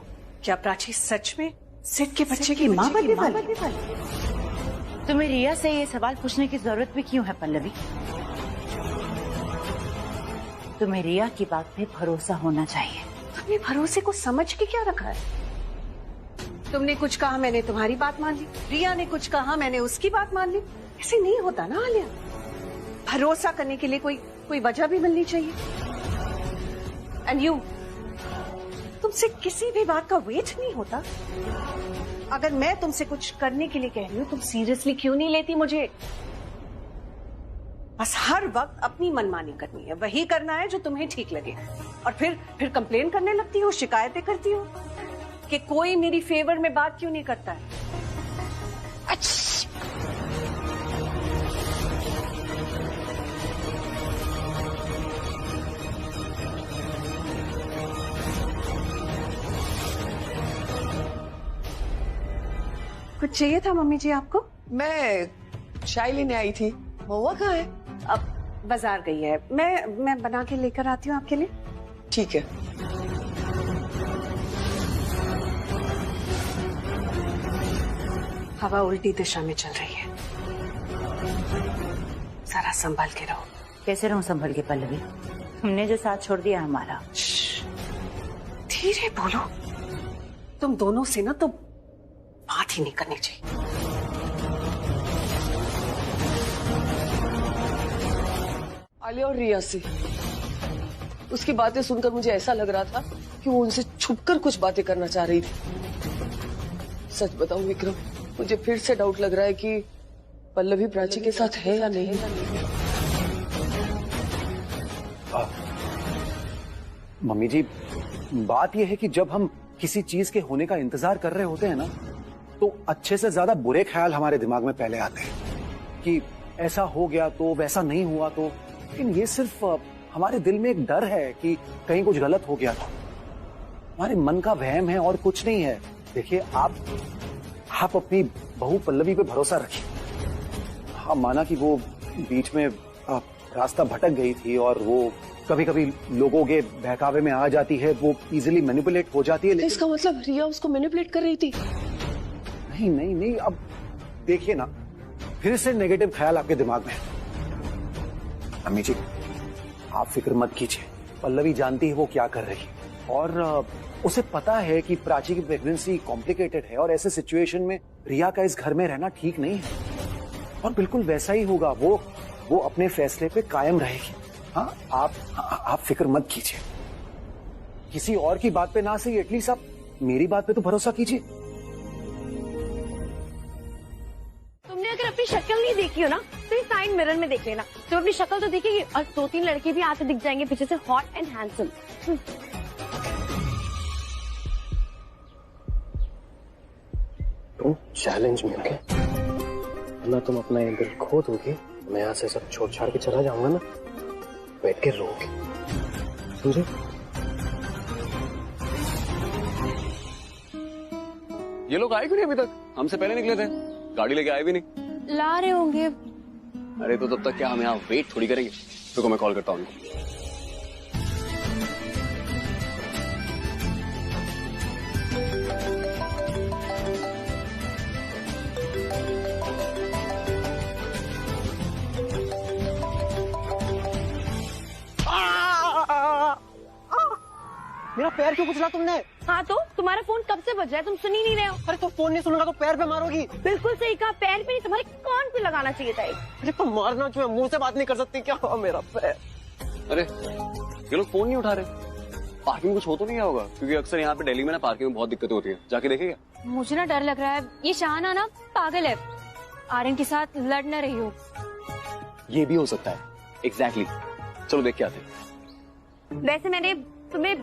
क्या प्राची सच में सिद्ध के बच्चे की माँ बनने वाली? तुम्हें रिया से ये सवाल पूछने की जरूरत भी क्यों है पल्लवी? तुम्हें रिया की बात पे भरोसा होना चाहिए। तुमने भरोसे को समझ के क्या रखा है? तुमने कुछ कहा, मैंने तुम्हारी बात मान ली। रिया ने कुछ कहा, मैंने उसकी बात मान ली। ऐसे नहीं होता ना आलिया। भरोसा करने के लिए कोई वजह भी मिलनी चाहिए। एंड यू, तुमसे किसी भी बात का वेट नहीं होता। अगर मैं तुमसे कुछ करने के लिए कह रही हूँ, तुम सीरियसली क्यों नहीं लेती मुझे? बस हर वक्त अपनी मनमानी करनी है, वही करना है जो तुम्हें ठीक लगे, और फिर कंप्लेन करने लगती हो, शिकायतें करती हो कि कोई मेरी फेवर में बात क्यों नहीं करता है। कुछ चाहिए था मम्मी जी आपको? मैं चाय लेने आई थी। महुआ कहाँ है? अब बाजार गई है। मैं बना के लेकर आती हूँ आपके लिए। ठीक है। हवा उल्टी दिशा में चल रही है, जरा संभल के रहो। कैसे रहूं संभल के पल्लवी? तुमने जो साथ छोड़ दिया हमारा। धीरे बोलो। तुम दोनों से ना तो बात ही नहीं करनी चाहिए। आलिया और रिया से उसकी बातें सुनकर मुझे ऐसा लग रहा था कि वो उनसे छुपकर कुछ बातें करना चाह रही थी। सच बताऊं विक्रम, मुझे फिर से डाउट लग रहा है कि पल्लवी प्राची के साथ है या नहीं। मम्मी जी, बात यह है कि जब हम किसी चीज के होने का इंतजार कर रहे होते हैं ना, तो अच्छे से ज्यादा बुरे ख्याल हमारे दिमाग में पहले आते हैं कि ऐसा हो गया तो, वैसा नहीं हुआ तो। लेकिन ये सिर्फ हमारे दिल में एक डर है कि कहीं कुछ गलत हो गया था। हमारे मन का वहम है और कुछ नहीं है। देखिए, आप अपनी बहू पल्लवी पे भरोसा रखिए। हाँ, माना कि वो बीच में रास्ता भटक गई थी और वो कभी कभी लोगों के बहकावे में आ जाती है, वो इजीली मैनिपुलेट हो जाती है। इसका मतलब रिया उसको मैनिपुलेट कर रही थी? नहीं नहीं नहीं, अब देखिए ना, फिर से नेगेटिव ख्याल आपके दिमाग में है। अम्मी जी, आप फिक्र मत कीजिए। पल्लवी जानती है वो क्या कर रही है, और उसे पता है कि प्राची की प्रेगनेंसी कॉम्प्लिकेटेड है और ऐसे सिचुएशन में रिया का इस घर में रहना ठीक नहीं है। और बिल्कुल वैसा ही होगा, वो अपने फैसले पे कायम रहेगी। हाँ, आप फिक्र मत कीजिए। किसी और की बात पे ना सही, एटलीस्ट आप मेरी बात पे तो भरोसा कीजिए। तुमने अगर अपनी शक्ल नहीं देखी हो ना, तो साइड मिरर में देख लेना। तुम अपनी शक्ल तो देखेगी और 2-3 लड़के भी आते दिख जाएंगे पीछे से हॉट एंड हैंडसम। तुम चैलेंज में होगे ना, तुम अपना ये दिल खो दोगे, मैं यहाँ से सब छोड़ छाड़ के चला जाऊंगा ना, बैठ के रोगे, समझे? ये लोग आए क्यों नहीं अभी तक? हमसे पहले निकले थे, गाड़ी लेके आए भी नहीं। ला रहे होंगे। अरे तो तब तक क्या हम यहाँ वेट थोड़ी करेंगे? रुको मैं कॉल करता हूँ उनको। मेरा पैर क्यों कुचला तुमने? हाँ तो तुम्हारा फोन कब से बज रहा है, तुम सुन ही नहीं रहे हो। अरे तो फोन नहीं सुनूंगा तो पैर पे मारोगी। बिल्कुल सही कहा, पैर पे नहीं तुम्हारे कान पे लगाना चाहिए था। अरे तो मारना क्यों? मुंह से बात नहीं कर सकती क्या? मेरा पैर। अरे ये लोग फोन नहीं उठा रहे, पार्किंग में कुछ हो तो नहीं गया होगा? क्योंकि अक्सर यहाँ पे दिल्ली में ना पार्किंग में बहुत दिक्कतें होती है, जाके देखेगा? मुझे ना डर लग रहा है, ये शाहाना ना पागल है, आर्यन के साथ लड़ न रही हो। ये भी हो सकता है। एग्जैक्टली। चलो देख के आते हैं। वैसे मैंने तुम्हें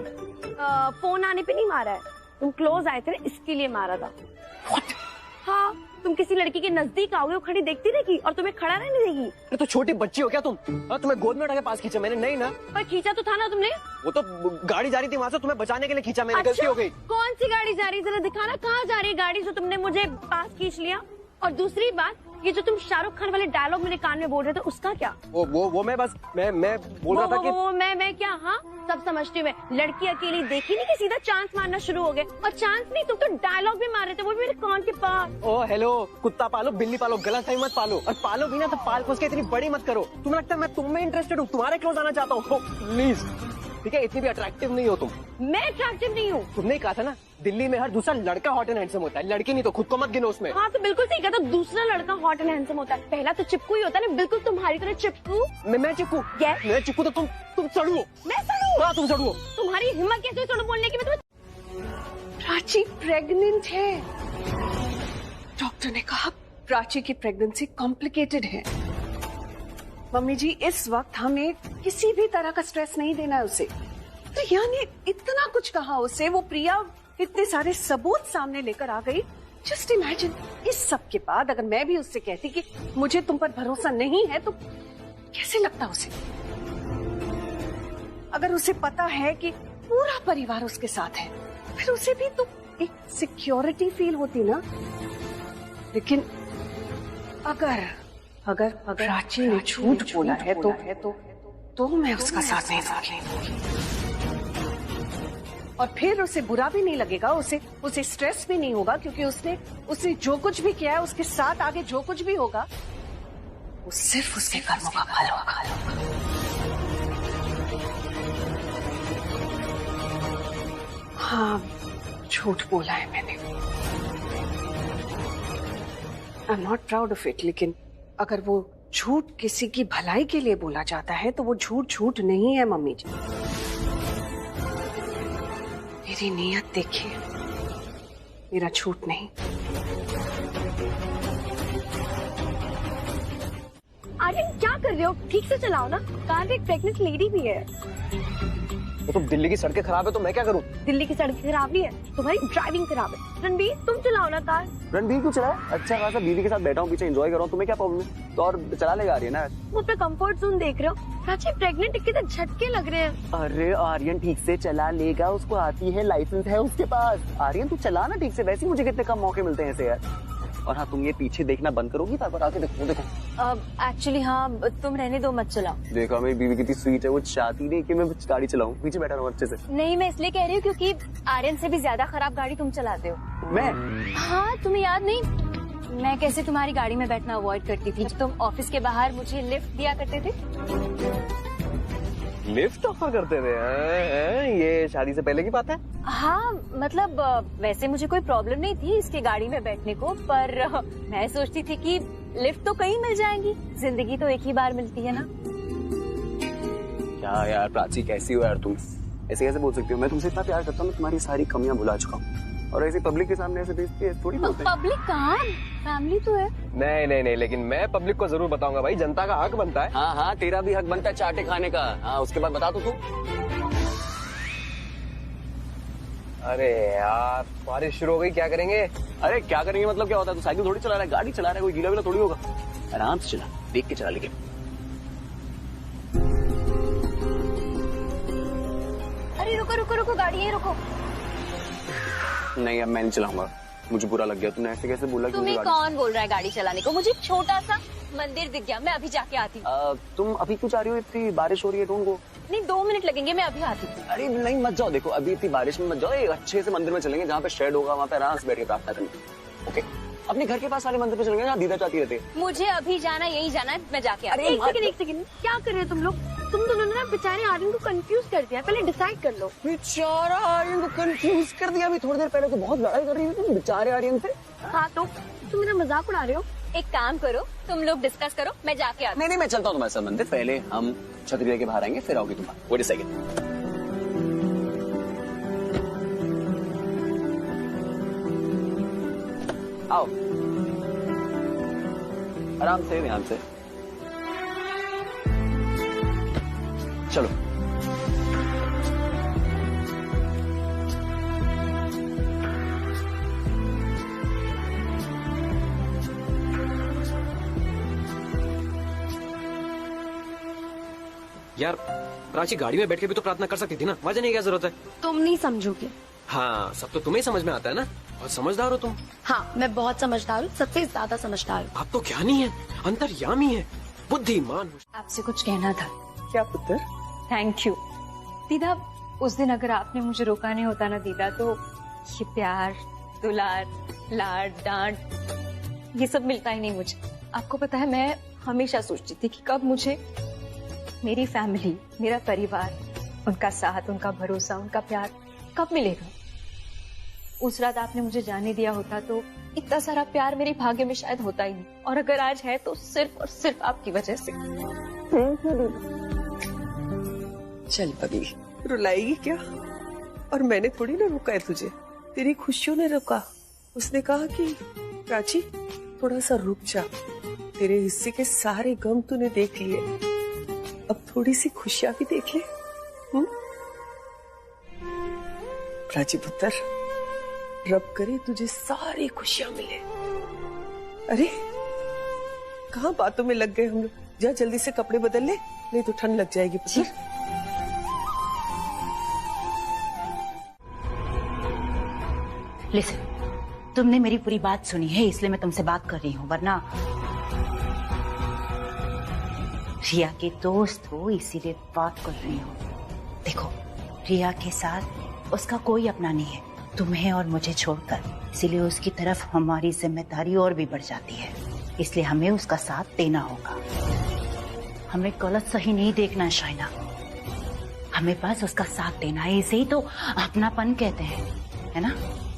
फोन आने पे नहीं मारा है, तुम क्लोज आए थे ना इसके लिए मारा था। What? हाँ, तुम किसी लड़की के नजदीक आओगे, वो खड़ी देखती रहेगी और तुम्हें खड़ा रहने देगी। अरे तो छोटी बच्ची हो क्या तुम? तुम्हें गोद में उठा के पास खींचा मैंने? नहीं ना। पर खींचा तो था ना तुमने। वो तो गाड़ी जा रही थी वहाँ से, तुम्हें बचाने के लिए खींचा मैंने। अच्छा, गलती हो गई। कौन सी गाड़ी जा रही है, जरा दिखाना कहाँ जा रही है गाड़ी जो तुमने मुझे पास खींच लिया। और दूसरी बात, ये जो तुम शाहरुख खान वाले डायलॉग मेरे कान में बोल रहे थे उसका क्या? वो मैं बस मैं बोल रहा था कि मैं क्या? हाँ सब समझती हूँ मैं। लड़की अकेली देखी नहीं कि सीधा चांस मारना शुरू हो गए, और चांस नहीं, तुम तो डायलॉग भी मार रहे थे, वो भी मेरे कान के पास। ओ हेलो, कुत्ता पालो बिल्ली पालो, गलत सही मत पालो, और पालो भी ना तो पाल पोस के इतनी बड़ी मत करो। तुम्हें लगता है मैं तुम में इंटरेस्टेड हूँ, तुम्हारे क्लोज आना चाहता हूँ? प्लीज, ठीक है? इतनी भी अट्रैक्टिव नहीं हो तुम। मैं अट्रैक्टिव नहीं हूँ। तुमने कहा था ना दिल्ली में हर दूसरा लड़का हॉट एंड हैंडसम होता है, लड़की नहीं, तो खुद को मत गिनो उसमें। हाँ तो बिल्कुल सही कहा, तो दूसरा लड़का हॉट एंड हैंडसम होता है, पहला तो चिपकू ही होता है ना, बिल्कुल तुम्हारी तरह चिपकू। मैं चिपकू? Yes. मैं चिपकू तो तुम सड़ू हो। मैं सड़ू? हाँ तुम सड़ू हो। तुम्हारी हिम्मत कैसे सड़ू बोलने की? मैं प्राची प्रेग्नेंट है। डॉक्टर ने कहा प्राची की प्रेगनेंसी कॉम्प्लिकेटेड है। मम्मी जी, इस वक्त हमें किसी भी तरह का स्ट्रेस नहीं देना है उसे। तो यानी इतना कुछ कहा उसे, वो प्रिया इतने सारे सबूत सामने लेकर आ गई। जस्ट इमेजिन, इस सब के बाद अगर मैं भी उससे कहती कि मुझे तुम पर भरोसा नहीं है, तो कैसे लगता उसे? अगर उसे पता है कि पूरा परिवार उसके साथ है, फिर उसे भी तो एक सिक्योरिटी फील होती ना। लेकिन अगर प्राची ने झूठ बोला है तो मैं उसका साथ नहीं दूंगी। और फिर उसे बुरा भी नहीं लगेगा, उसे स्ट्रेस भी नहीं होगा, क्योंकि उसने जो कुछ भी किया है, उसके साथ आगे जो कुछ भी होगा वो सिर्फ उसके कर्मों का फल होगा। हाँ, झूठ बोला है मैंने। I am not proud of it, लेकिन अगर वो झूठ किसी की भलाई के लिए बोला जाता है तो वो झूठ नहीं है मम्मी जी। मेरी नीयत देखिए, मेरा झूठ नहीं। आर्यन क्या कर रहे हो? ठीक से चलाओ ना, कार में एक प्रेग्नेंट लेडी भी है। तो दिल्ली की सड़कें खराब है तो मैं क्या करूं? दिल्ली की सड़कें खराब नहीं है, तुम्हारी ड्राइविंग खराब है। रणबीर तुम चलाओ ना कार। रणबीर क्यों चलाए? अच्छा खासा बीवी के साथ बैठा हूँ, पीछे एंजॉय कर रहा हूँ, तुम्हें क्या प्रॉब्लम है? तो और चला लेगा आर्यन ना। वो अपना कंफर्ट जोन देख रहे हो? प्राची प्रेग्नेंट कितने झटके लग रहे हैं। अरे आर्यन ठीक से चला लेगा, उसको आती है, लाइसेंस है उसके पास। आर्यन तू चला ना ठीक से, वैसे मुझे कितने कम मौके मिलते हैं ऐसे यार। और हाँ, तुम ये पीछे देखना बंद करोगी, ताकि आके देखो। एक्चुअली हाँ, तुम रहने दो, मत चलाओ। देखो मेरी बीवी कितनी स्वीट है, वो चाहती नहीं कि मैं गाड़ी चलाऊं, पीछे बैठा रहूं अच्छे से। नहीं, मैं इसलिए कह रही हूँ क्योंकि आर्यन से भी ज्यादा खराब गाड़ी तुम चलाते हो। मैं? हाँ, तुम्हें याद नहीं मैं कैसे तुम्हारी गाड़ी में बैठना अवॉइड करती थी? तुम ऑफिस के बाहर मुझे लिफ्ट दिया करते थे। लिफ्ट ऑफर करते थे? ये शादी से पहले की बात है? हाँ, मतलब वैसे मुझे कोई प्रॉब्लम नहीं थी इसके गाड़ी में बैठने को, पर मैं सोचती थी कि लिफ्ट तो कहीं मिल जाएंगी, जिंदगी तो एक ही बार मिलती है ना। क्या यार प्राची, कैसी हो यार तुम? ऐसे कैसे बोल सकती हो? मैं तुमसे इतना प्यार करता हूँ, मैं तुम्हारी सारी कमियां भुला चुका हूँ। और ऐसी पब्लिक के सामने ऐसे बेइज्जती है थोड़ी बोलते हैं। पब्लिक कहाँ, फैमिली तो है। नहीं नहीं नहीं, लेकिन मैं पब्लिक को जरूर बताऊंगा भाई, जनता का हक बनता है। हाँ हाँ, तेरा भी हक बनता है चाटे खाने का। हाँ, उसके बाद बता तो तू। अरे यार, बारिश शुरू हो गई, क्या करेंगे? अरे क्या करेंगे मतलब क्या होता है? तू साइकिल थोड़ी चला रहा है, गाड़ी चला रहा है, कोई गीला विला थोड़ी होगा। आराम से चला, देख के चला। लेकिन अरे रुको रुको रुको, गाड़ी है, रुको। नहीं, अब मैं नहीं चलाऊंगा, मुझे बुरा लग गया। तूने ऐसे कैसे बोला कि तुम्हें कौन बोल रहा है गाड़ी चलाने को? मुझे छोटा सा मंदिर दिख गया, मैं अभी जाके आती हूँ। तुम अभी क्यों जा रही हो? इतनी बारिश हो रही है, ढूंढ को। नहीं, 2 मिनट लगेंगे, मैं अभी आती हूँ। अरे नहीं, मत जाओ। देखो, अभी इतनी बारिश में मत जाओ। एक अच्छे से मंदिर में चलेंगे जहाँ पे शेड होगा, वहाँ पे आराम से बैठ के प्रार्थना करेंगे। ओके, अपने घर के पास वाले मंदिर पे चलेंगे जहाँ दीदा चाहती रहती है। मुझे अभी जाना, यही जाना है, मैं जाके आती हूँ। एक सेकंड, क्या कर रहे हो तुम लोग? तुम दोनों ने ना बेचारे आर्यन को कंफ्यूज कर दिया। पहले डिसाइड कर लो। बेचारा आर्यन को कंफ्यूज कर दिया। अभी थोड़ी देर पहले तो बहुत लड़ाई कर रही थी तुम बेचारे आर्यन से। हाँ, तो तुम मेरा मजाक उड़ा रहे हो? एक काम करो, तुम लोग डिस्कस करो, मैं जाके आती हूँ। नहीं, मैं चलता हूँ तुम्हारे साथ मंदिर। पहले हम छतरी लेके बाहर आएंगे, फिर आओगी तुम। Wait a second. आओ, आराम से, ध्यान से चलो। यार प्राची, गाड़ी में बैठ के भी तो प्रार्थना कर सकती थी ना, वजह नहीं, क्या जरूरत है? तुम नहीं समझोगे। हाँ, सब तो तुम्हें समझ में आता है ना, और समझदार हो तुम। हाँ, मैं बहुत समझदार हूँ, सबसे ज्यादा समझदार हूँ। आप तो ज्ञानी है, अंतर्यामी है, बुद्धिमान हो। आपसे कुछ कहना था। क्या पुत्र? थैंक यू दीदा। उस दिन अगर आपने मुझे रोका नहीं होता ना दीदा, तो ये प्यार, दुलार, लाड, डांट, ये सब मिलता ही नहीं मुझे। आपको पता है, मैं हमेशा सोचती थी कि कब मुझे मेरी फैमिली, मेरा परिवार, उनका साथ, उनका भरोसा, उनका प्यार कब मिलेगा। उस रात आपने मुझे जाने दिया होता तो इतना सारा प्यार मेरे भाग्य में शायद होता ही नहीं, और अगर आज है तो सिर्फ और सिर्फ आपकी वजह से। चल पगली, रुलाएगी क्या? और मैंने थोड़ी ना रोका है तुझे, तेरी खुशियों ने रोका। उसने कहा कि प्राची थोड़ा सा रुक जा, तेरे हिस्से के सारे गम तूने देख लिए, अब थोड़ी सी खुशियां भी देख ले। प्राची पुत्र, रब करे तुझे सारी खुशियां मिले। अरे कहाँ बातों में लग गए हम लोग। जा जल्दी से कपड़े बदल ले, नहीं तो ठंड लग जाएगी पुत्र। लिसन, तुमने मेरी पूरी बात सुनी है, इसलिए मैं तुमसे बात कर रही हूँ, वरना रिया के दोस्त हो इसीलिए बात कर रही हूँ। देखो, रिया के साथ उसका कोई अपना नहीं है, तुम्हें और मुझे छोड़कर, इसीलिए उसकी तरफ हमारी जिम्मेदारी और भी बढ़ जाती है। इसलिए हमें उसका साथ देना होगा। हमें गलत सही नहीं देखना है शाइना, हमें बस उसका साथ देना है। इसे ही तो अपनापन कहते हैं, है ना?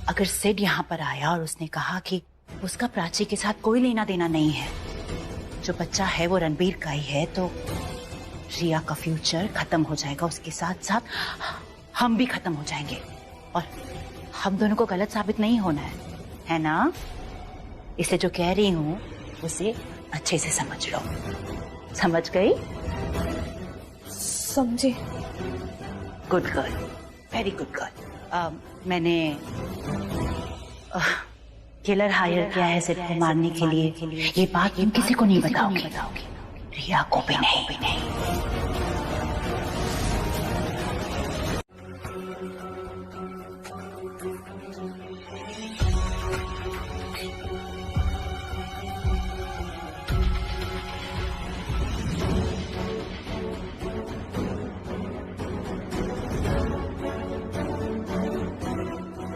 अगर सिड यहाँ पर आया और उसने कहा कि उसका प्राची के साथ कोई लेना देना नहीं है, जो बच्चा है वो रणबीर का ही है, तो रिया का फ्यूचर खत्म हो जाएगा, उसके साथ साथ हम भी खत्म हो जाएंगे, और हम दोनों को गलत साबित नहीं होना है ना? इसलिए जो कह रही हूँ उसे अच्छे से समझ लो। समझ गई? समझे। Good girl, very good girl. मैंने किलर हायर किया है सिड को मारने के लिए। ये बात तुम किसी को नहीं बताओगी, रिया को भी नहीं।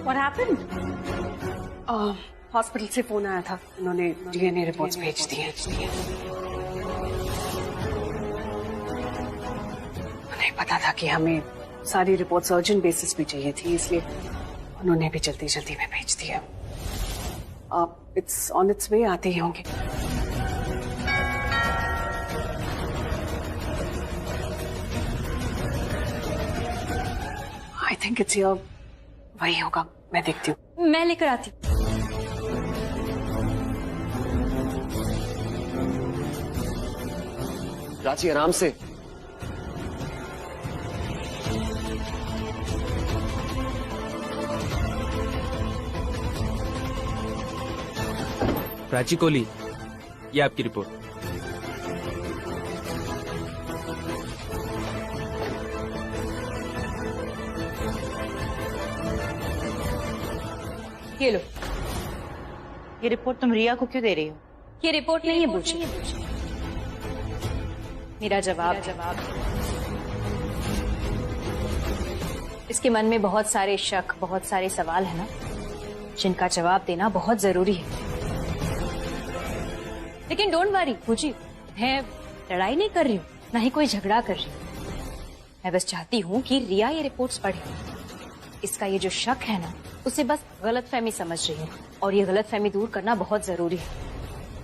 What happened? हॉस्पिटल से फोन आया था, उन्होंने डीएनए रिपोर्ट्स भेज दी हैं। उन्हें पता था कि हमें सारी रिपोर्ट्स अर्जेंट बेसिस पे चाहिए थी, इसलिए उन्होंने भी जल्दी जल्दी में भेज दिया। इट्स ऑन इट्स वे, आते ही होंगे। आई थिंक इट्स योर, वही होगा, मैं देखती हूँ। मैं लेकर आती। प्राची आराम से। प्राची कोहली, ये आपकी रिपोर्ट। ये लो। ये रिपोर्ट तुम रिया को क्यों दे रही हो? ये रिपोर्ट नहीं है बूजी, मेरा जवाब। इसके मन में बहुत सारे शक, बहुत सारे सवाल है ना, जिनका जवाब देना बहुत जरूरी है। लेकिन डोंट वरी बूजी, मैं लड़ाई नहीं कर रही हूँ, ना ही कोई झगड़ा कर रही हूँ। मैं बस चाहती हूँ कि रिया ये रिपोर्ट्स पढ़े। इसका ये जो शक है ना, उसे बस गलतफहमी समझ रही हूँ, और ये गलतफहमी दूर करना बहुत जरूरी है,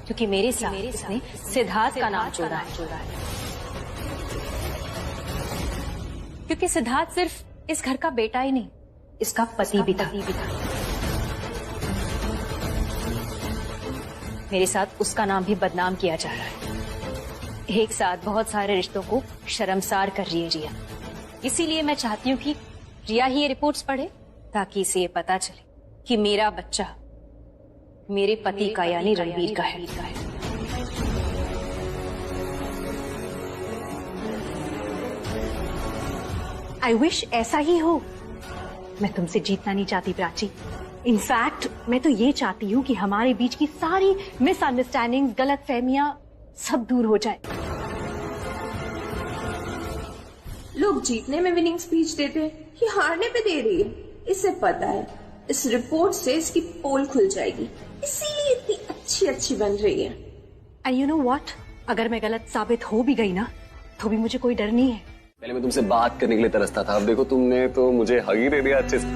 क्योंकि मेरे साथ इसने सिद्धार्थ का नाम जोड़ा है। क्योंकि सिद्धार्थ सिर्फ इस घर का बेटा ही नहीं, इसका पति भी था। मेरे साथ उसका नाम भी बदनाम किया जा रहा है। एक साथ बहुत सारे रिश्तों को शर्मसार कर रही है रिया। इसीलिए मैं चाहती हूँ कि रिया ही ये रिपोर्ट्स पढ़े, ताकि इसे ये पता चले कि मेरा बच्चा मेरे पति का यानी रणबीर का है। आई विश ऐसा ही हो। मैं तुमसे जीतना नहीं चाहती प्राची। इनफैक्ट मैं तो ये चाहती हूँ कि हमारे बीच की सारी मिसअंडरस्टैंडिंग, गलतफहमियां सब दूर हो जाए। लोग जीतने में विनिंग स्पीच देते हैं, ये हारने पे दे रही है। इसे पता है इस रिपोर्ट से इसकी पोल खुल जाएगी, इसीलिए इतनी अच्छी बन रही है। एंड यू नो व्हाट, अगर मैं गलत साबित हो भी गई ना, तो भी मुझे कोई डर नहीं है। पहले मैं तुमसे बात करने के लिए तरसता था, अब देखो तुमने तो मुझे हग ही दे दिया अच्छे से।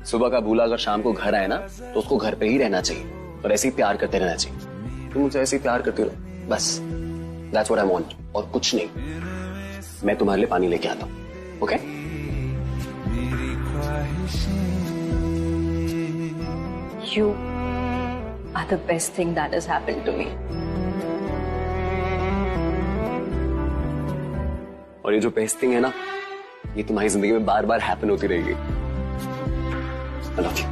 सुबह का भूला अगर शाम को घर आए ना, तो उसको घर पे ही रहना चाहिए और ऐसे ही प्यार करते रहना चाहिए। तुम मुझे ऐसे ही प्यार करते रहो, बस दैट्स व्हाट आई वांट, और कुछ नहीं। मैं तुम्हारे लिए पानी लेके आता हूँ, okay? You are the best thing that has happened to me. और ये जो बेस्ट थिंग है ना, ये तुम्हारी जिंदगी में बार बार हैपन होती रहेगी। I love you.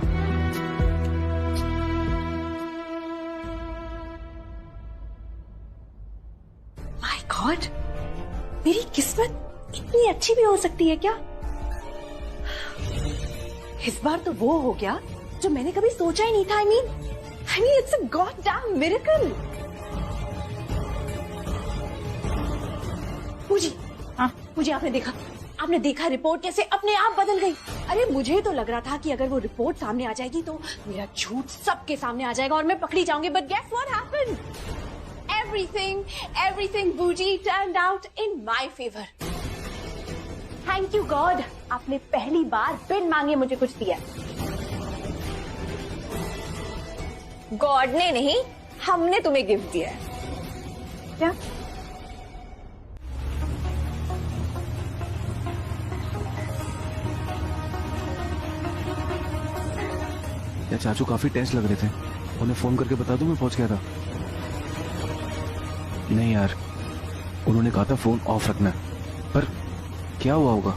My God, मेरी किस्मत इतनी अच्छी भी हो सकती है क्या? इस बार तो वो हो गया जो मैंने कभी सोचा ही नहीं था। I mean it's a goddamn miracle. पूजी, हाँ, मुझे आपने देखा रिपोर्ट कैसे अपने आप बदल गई। अरे मुझे तो लग रहा था कि अगर वो रिपोर्ट सामने आ जाएगी तो मेरा झूठ सबके सामने आ जाएगा और मैं पकड़ी जाऊंगी। But guess what happened? Everything बूजी turned out in my favor. Thank you God, आपने पहली बार बिन मांगे मुझे कुछ दिया। गॉड ने नहीं, हमने तुम्हें गिफ्ट दिया है। क्या? या चाचू काफी टेंस लग रहे थे, उन्हें फोन करके बता दूं मैं पहुंच गया था? नहीं यार, उन्होंने कहा था फोन ऑफ रखना, पर क्या हुआ होगा?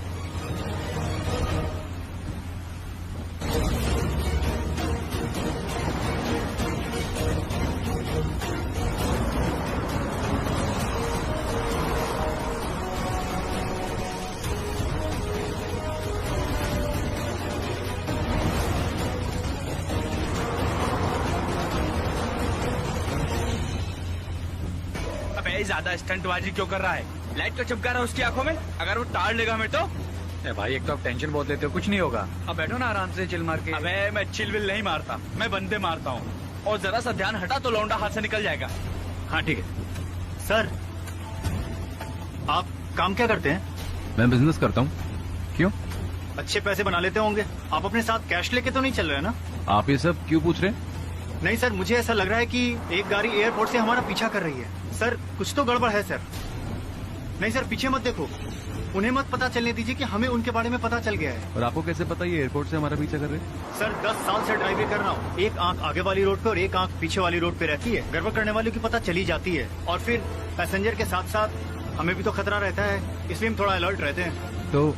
ज्यादा स्टंटबाजी क्यों कर रहा है? लाइट तो चिपका रहा है उसकी आंखों में, अगर वो ताड़ लेगा मैं तो। भाई एक तो आप टेंशन बहुत लेते हो, कुछ नहीं होगा। अब बैठो ना आराम से चिल मार के। अबे मैं चिल विल नहीं मारता, मैं बंदे मारता हूँ, और जरा सा ध्यान हटा तो लौंडा हाथ से निकल जाएगा। हाँ ठीक है। सर आप काम क्या करते हैं? मैं बिजनेस करता हूँ। क्यों? अच्छे पैसे बना लेते होंगे। आप अपने साथ कैश लेके तो नहीं चल रहे ना? आप ये सब क्यों पूछ रहे हैं? नहीं सर, मुझे ऐसा लग रहा है कि एक गाड़ी एयरपोर्ट से हमारा पीछा कर रही है। सर कुछ तो गड़बड़ है सर। नहीं सर, पीछे मत देखो, उन्हें मत पता चलने दीजिए कि हमें उनके बारे में पता चल गया है। और आपको कैसे पता ये एयरपोर्ट से हमारा पीछा कर रहे हैं? सर 10 साल से ड्राइविंग कर रहा हूँ। एक आंख आगे वाली रोड पे और एक आंख पीछे वाली रोड पे रहती है। गड़बड़ करने वालों की पता चली जाती है और फिर पैसेंजर के साथ साथ हमें भी तो खतरा रहता है, इसलिए हम थोड़ा अलर्ट रहते हैं। तो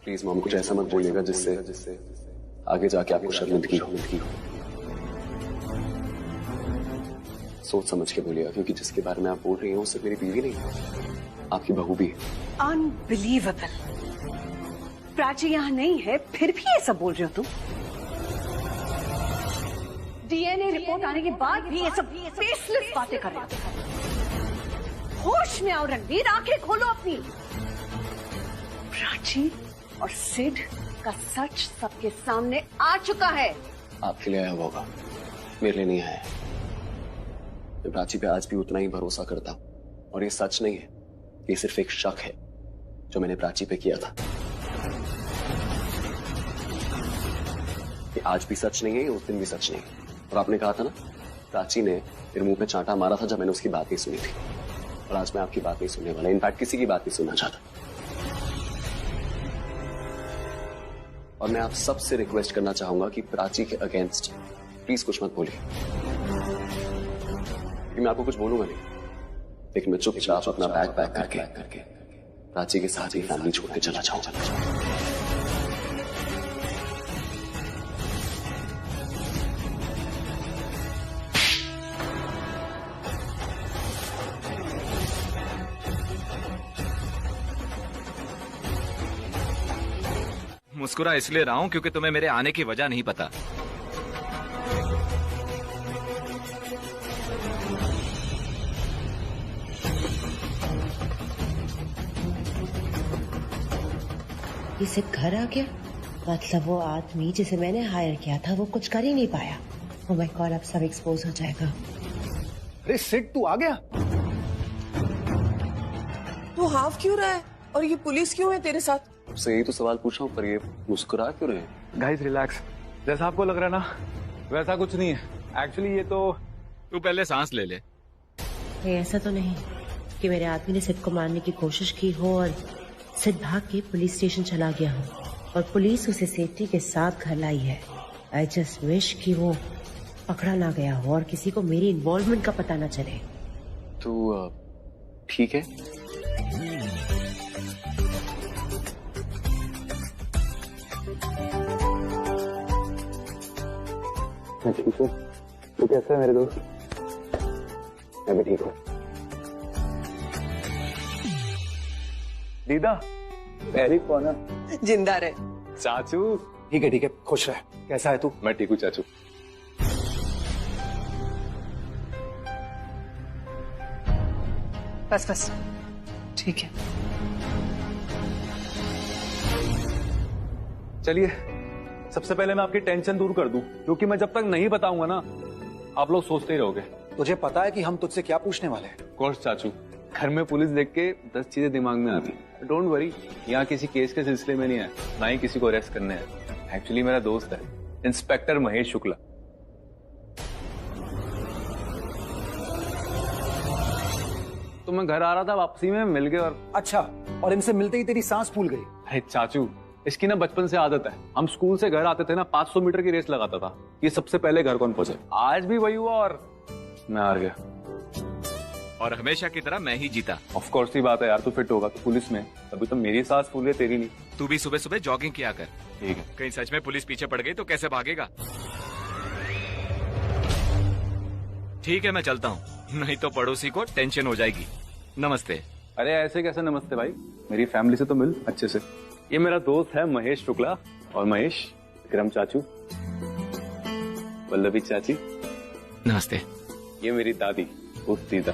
प्लीज मॉम कुछ ऐसा मत बोलिएगा जिससे आगे जाके आपको शर्मिंदगी हो। सोच समझ के बोलिएगा, क्योंकि जिसके बारे में आप बोल रही हैं वो सिर्फ मेरी बीवी नहीं, आपकी बहू भी है। अनबिलीवेबल। प्राची यहाँ नहीं है, फिर भी ये सब बोल रहे हो तुम? डीएनए रिपोर्ट आने के बाद भी ये सब बेसलेस बातें कर रहे हो। होश में आओ रणवीर, आंखें खोलो अपनी। प्राची और सिड का सच सबके सामने आ चुका है। आपके लिए आया होगा, मेरे लिए नहीं आया। मैं प्राची पे आज भी उतना ही भरोसा करता हूं, और ये सच नहीं है, ये सिर्फ एक शक है जो मैंने प्राची पे किया था। ये आज भी सच नहीं है, उस दिन भी सच नहीं है। और आपने कहा था ना, प्राची ने मेरे मुंह पे चांटा मारा था जब मैंने उसकी बात नहीं सुनी थी, और आज मैं आपकी बात नहीं सुनने वाला, इनफैक्ट किसी की बात नहीं सुनना चाहता। और मैं आप सबसे रिक्वेस्ट करना चाहूंगा कि प्राची के अगेंस्ट प्लीज कुछ मत बोलिए। मैं आपको कुछ बोलूंगा नहीं, लेकिन मैं चुपचाप अपना बैग पैक करके प्राची के साथ ही फैमिली छोड़ के चला जाऊंगा। मुस्कुरा इसलिए रहा हूं क्योंकि तुम्हें मेरे आने की वजह नहीं पता। ये सिर्फ घर आ गया, मतलब वो आदमी जिसे मैंने हायर किया था वो कुछ कर ही नहीं पाया। ओह माय गॉड, अब सब एक्सपोज हो जाएगा। अरे सिड, तू आ गया? तू हाफ क्यों रहा है और ये पुलिस क्यों है तेरे साथ? आपसे यही तो सवाल पूछ रहा हूँ, पर ये मुस्कुरा क्यों रहे हैं? गाइस रिलैक्स, जैसा आपको लग रहा है ना वैसा कुछ नहीं है। एक्चुअली ये तो तू पहले सांस ले ले। ये ऐसा तो नहीं कि मेरे आदमी ने सिड को मारने की कोशिश की हो और सिड भाग के पुलिस स्टेशन चला गया हो और पुलिस उसे सेफ्टी के साथ घर लाई है। आई जस्ट विश कि वो पकड़ा ना गया हो और किसी को मेरी इन्वॉल्वमेंट का पता ना चले। तो ठीक है, मैं ठीक हूँ। तू कैसा है मेरे दोस्त? मैं भी ठीक हूँ। दीदा, पहली कौन है? जिंदा रहे। चाचू। ठीक है, खुश रह। कैसा है तू? मैं ठीक हूँ चाचू। बस ठीक है। चलिए, सबसे पहले मैं आपकी टेंशन दूर कर दूं, क्योंकि मैं जब तक नहीं बताऊंगा ना आप लोग सोचते ही रहोगे। तुझे पता है कि हम तुझसे क्या पूछने वाले हैं? ऑफ कोर्स चाचू, घर में पुलिस देख के 10 चीजें दिमाग में आती। डोंट वरी, यहाँ किसी केस के सिलसिले में नहीं है, ना ही किसी को अरेस्ट करने है। एक्चुअली मेरा दोस्त है इंस्पेक्टर महेश शुक्ला। तो मैं घर आ रहा था, वापसी में मिल गए। और अच्छा, और इनसे मिलते ही तेरी सांस फूल गई? अरे चाचू, इसकी ना बचपन से आदत है। हम स्कूल से घर आते थे ना, 500 मीटर की रेस लगाता था, ये सबसे पहले घर कौन पहुंचे। आज भी वही हुआ और मैं हार गया। और हमेशा की तरह मैं ही जीता। ऑफ कोर्स ही बात है यार, तू फिट होगा तो पुलिस में, तभी तो मेरी सांस फूल गई, तेरी नहीं। तू भी सुबह सुबह जॉगिंग किया कर। ठीक है। कहीं सच में पुलिस पीछे पड़ गई तो कैसे भागेगा? ठीक है, मैं चलता हूँ, नहीं तो पड़ोसी को टेंशन हो जाएगी। नमस्ते। अरे ऐसे कैसे नमस्ते भाई, मेरी फैमिली से तो मिल अच्छे से। ये मेरा दोस्त है महेश शुक्ला, और महेश, विक्रम चाचू, पल्लवी चाची। नमस्ते। ये मेरी दादी दीदा।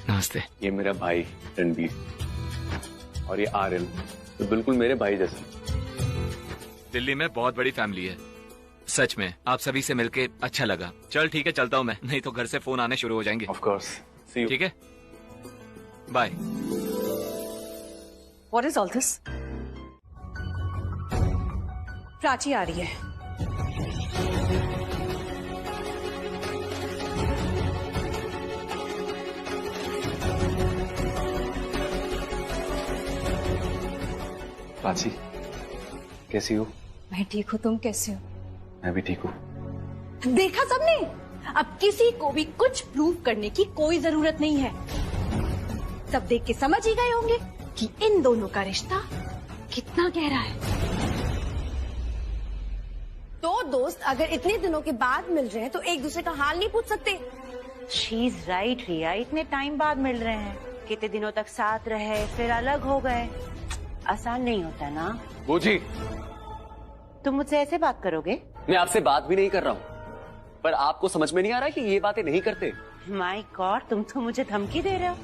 नमस्ते। ये मेरा भाई रणबीर, और ये आर्यन, तो बिल्कुल मेरे भाई जैसे। दिल्ली में बहुत बड़ी फैमिली है, सच में आप सभी से मिलके अच्छा लगा। चल ठीक है, चलता हूँ मैं, नहीं तो घर से फोन आने शुरू हो जाएंगे। Of course, see you. ठीक है, bye. What is all this? Prachi आ रही है। प्राची, कैसी हो? मैं ठीक हूँ, तुम कैसे हो? मैं भी ठीक हूँ। देखा सबने, अब किसी को भी कुछ प्रूव करने की कोई जरूरत नहीं है। सब देख के समझ ही गए होंगे कि इन दोनों का रिश्ता कितना गहरा है। दो दोस्त अगर इतने दिनों के बाद मिल रहे हैं तो एक दूसरे का हाल नहीं पूछ सकते? शी इज राइट रिया, इतने टाइम बाद मिल रहे हैं, कितने दिनों तक साथ रहे फिर अलग हो गए, आसान नहीं होता ना। बूजी, तुम मुझसे ऐसे बात करोगे? मैं आपसे बात भी नहीं कर रहा हूँ, पर आपको समझ में नहीं आ रहा कि ये बातें नहीं करते। माय गॉड, तुम तो मुझे धमकी दे रहे हो।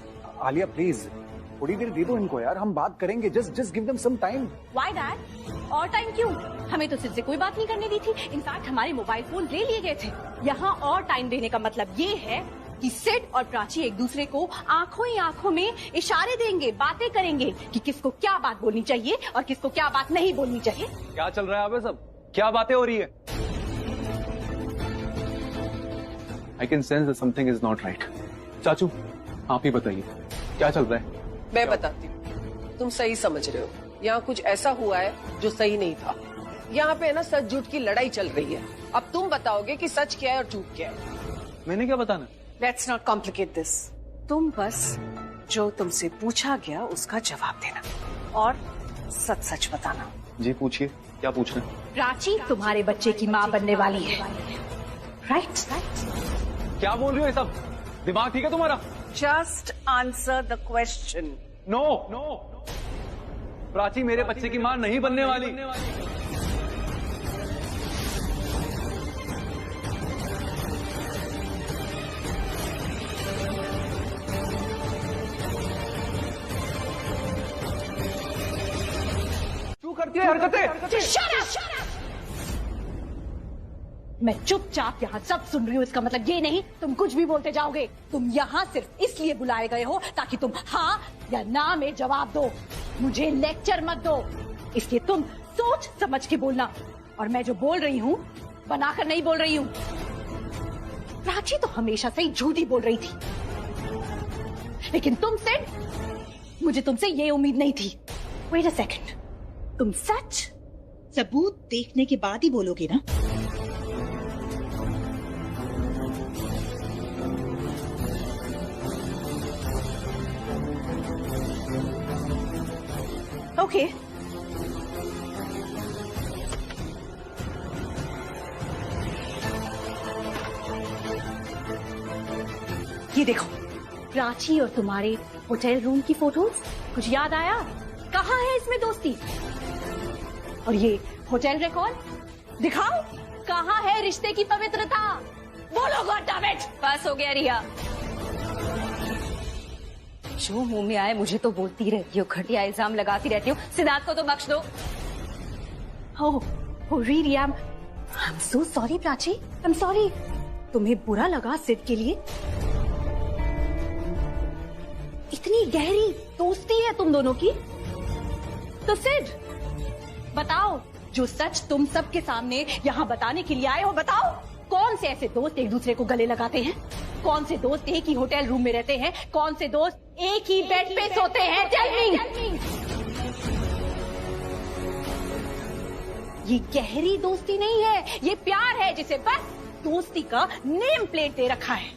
आलिया प्लीज थोड़ी देर दे दो इनको यार, हम बात करेंगे। Just give them some time. Why dad? और टाइम क्यों? हमें तो सिर्फ से कोई बात नहीं करने दी थी। इनफैक्ट हमारे मोबाइल फोन ले लिए गए थे। यहाँ और टाइम देने का मतलब ये है कि सिड और प्राची एक दूसरे को आंखों ही आंखों में इशारे देंगे, बातें करेंगे कि किसको क्या बात बोलनी चाहिए और किसको क्या बात नहीं बोलनी चाहिए। क्या चल रहा है अबे सब? क्या बातें हो रही है? I can sense that something is not right. चाचू, आप ही बताइए क्या चल रहा है? मैं बताती हूँ, तुम सही समझ रहे हो। यहाँ कुछ ऐसा हुआ है जो सही नहीं था। यहाँ पे है ना सच झूठ की लड़ाई चल रही है। अब तुम बताओगे कि सच क्या है और झूठ क्या है। मैंने क्या बताना? Let's not complicate this. तुम बस जो तुमसे पूछा गया उसका जवाब देना और सच सच बताना। जी पूछिए, क्या पूछना? प्राची तुम्हारे बच्चे की माँ बनने वाली है, राइट? क्या बोल रही हो ये सब? दिमाग ठीक है तुम्हारा? Just answer the question. No no, Prachi मेरे बच्चे की माँ नहीं बनने वाली। क्यों करती है हरकतें? मैं चुपचाप यहाँ सब सुन रही हूँ, इसका मतलब ये नहीं तुम कुछ भी बोलते जाओगे। तुम यहाँ सिर्फ इसलिए बुलाए गए हो ताकि तुम हाँ या ना में जवाब दो, मुझे लेक्चर मत दो। इसलिए तुम सोच समझ के बोलना। और मैं जो बोल रही हूँ बनाकर नहीं बोल रही हूँ। प्राची तो हमेशा से ही झूठी बोल रही थी, लेकिन तुमसे मुझे तुमसे ये उम्मीद नहीं थी। वेट अ सेकंड, तुम सच सबूत देखने के बाद ही बोलोगे ना? ओके, ये देखो प्राची और तुम्हारे होटल रूम की फोटोज। कुछ याद आया? कहाँ है इसमें दोस्ती? और ये होटल रिकॉर्ड दिखाओ, कहाँ है रिश्ते की पवित्रता? बोलो गॉड डैम इट। बस हो गया रिया, जो मुंह में आए मुझे तो बोलती रहती हो, घटिया इल्जाम लगाती रहती हो। सिद्धार्थ को तो बख्श दो। Oh really? I'm so sorry Prachi, I'm sorry। तुम्हें बुरा लगा सिड के लिए? इतनी गहरी दोस्ती है तुम दोनों की। तो सिड बताओ, जो सच तुम सबके सामने यहाँ बताने के लिए आए हो, बताओ कौन से ऐसे दोस्त एक दूसरे को गले लगाते हैं? कौन से दोस्त एक ही होटल रूम में रहते हैं? कौन से दोस्त एक ही बेड पे सोते हैं? Tell me. ये गहरी दोस्ती नहीं है, ये प्यार है जिसे बस दोस्ती का नेम प्लेट दे रखा है।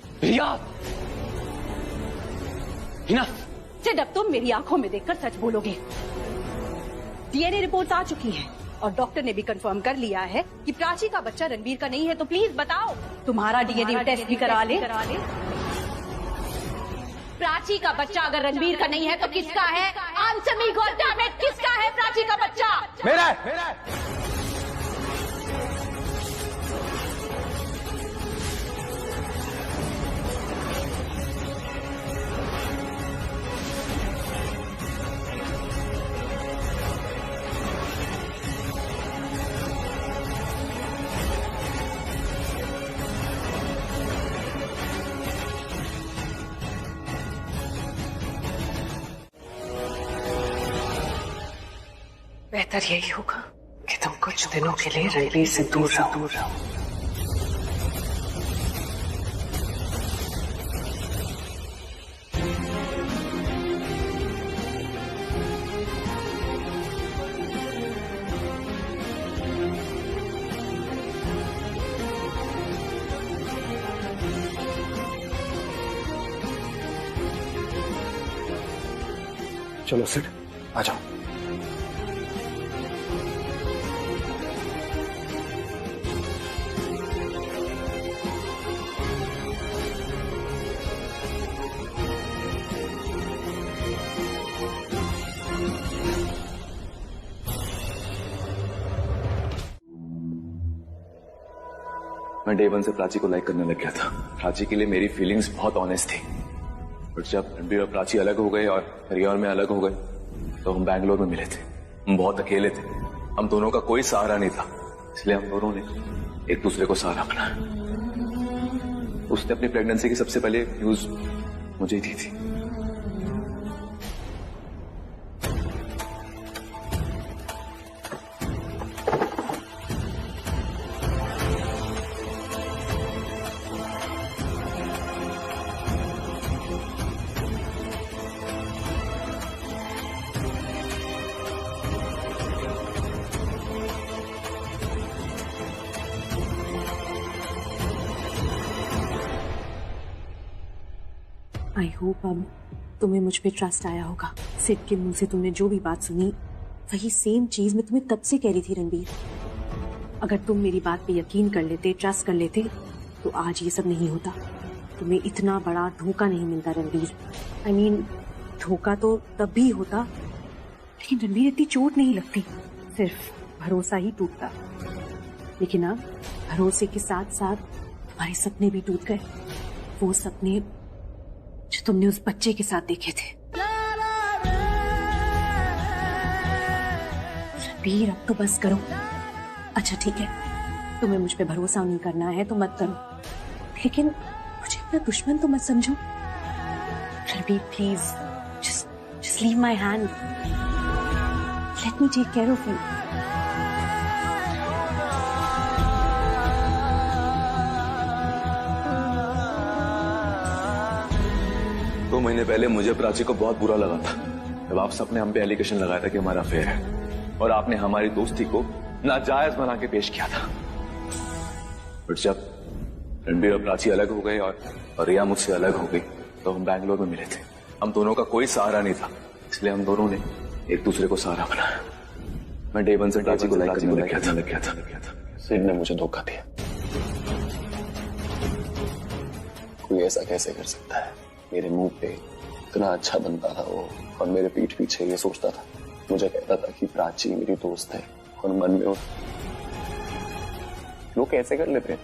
सिड, अब तुम मेरी आंखों में देखकर सच बोलोगे। डीएनए रिपोर्ट्स आ चुकी हैं और डॉक्टर ने भी कंफर्म कर लिया है कि प्राची का बच्चा रणवीर का नहीं है। तो प्लीज बताओ, तुम्हारा डीएनए टेस्ट भी करा ले। प्राची का बच्चा अगर रणवीर का नहीं है तो किसका है? Answer me god damn it, किसका है प्राची का बच्चा? मेरा है। बेहतर यही होगा कि तुम कुछ दिनों के लिए रणवीर से दूर रहो। चलो सिड, आ जाओ। मैं डे 1 से प्राची को लाइक करने लग गया था। प्राची के लिए मेरी फीलिंग्स बहुत ऑनेस्ट थी, बट जब रणबीर और प्राची अलग हो गए और रिया और मैं अलग हो गए तो हम बैंगलोर में मिले थे। हम बहुत अकेले थे, हम दोनों का कोई सहारा नहीं था, इसलिए हम दोनों ने एक दूसरे को सहारा बनाया। उसने अपनी प्रेगनेंसी की सबसे पहले न्यूज मुझे दी थी। आई होप अब तुम्हें मुझ पे ट्रस्ट आया होगा। सिड के मुंह से तुमने जो भी बात सुनी वही सेम चीज मैं तुम्हें तब से कह रही थी रणबीर। अगर तुम मेरी बात पे यकीन कर लेते, ट्रस्ट कर लेते, तो आज ये सब नहीं होता। तुम्हें इतना बड़ा धोखा नहीं मिलता रणबीर। आई मीन धोखा तो तब भी होता, लेकिन रणबीर इतनी चोट नहीं लगती, सिर्फ भरोसा ही टूटता। लेकिन अब भरोसे के साथ साथ तुम्हारे सपने भी टूट गए, वो सपने जो तुमने उस बच्चे के साथ देखे थे। रणबीर अब तो बस करो। अच्छा ठीक है, तुम्हें मुझ पे भरोसा नहीं करना है तो मत करो, लेकिन मुझे अपना दुश्मन तो मत समझो। Ranbir please just leave my hand. Let me take care of you. दो महीने पहले मुझे प्राची को बहुत बुरा लगा था जब आप सबने हम पे एलिगेशन लगाया था कि हमारा अफेयर है, और आपने हमारी दोस्ती को नाजायज बना के पेश किया था। बट जब रणबीर और प्राची अलग हो गए और रिया मुझसे अलग हो गई तो हम बैंगलोर में मिले थे। हम दोनों का कोई सहारा नहीं था, इसलिए हम दोनों ने एक दूसरे को सहारा बनाया। मैं डे 1 से प्राची को लाइक करने लग गया था। सिड ने मुझे धोखा दिया। कोई ऐसा कैसे कर सकता है? मेरे मुंह पे इतना अच्छा बनता था वो, और मेरे पीठ पीछे ये सोचता था, मुझे कहता था कि प्राची मेरी दोस्त है, और मन में लोग कैसे कर लेते हैं?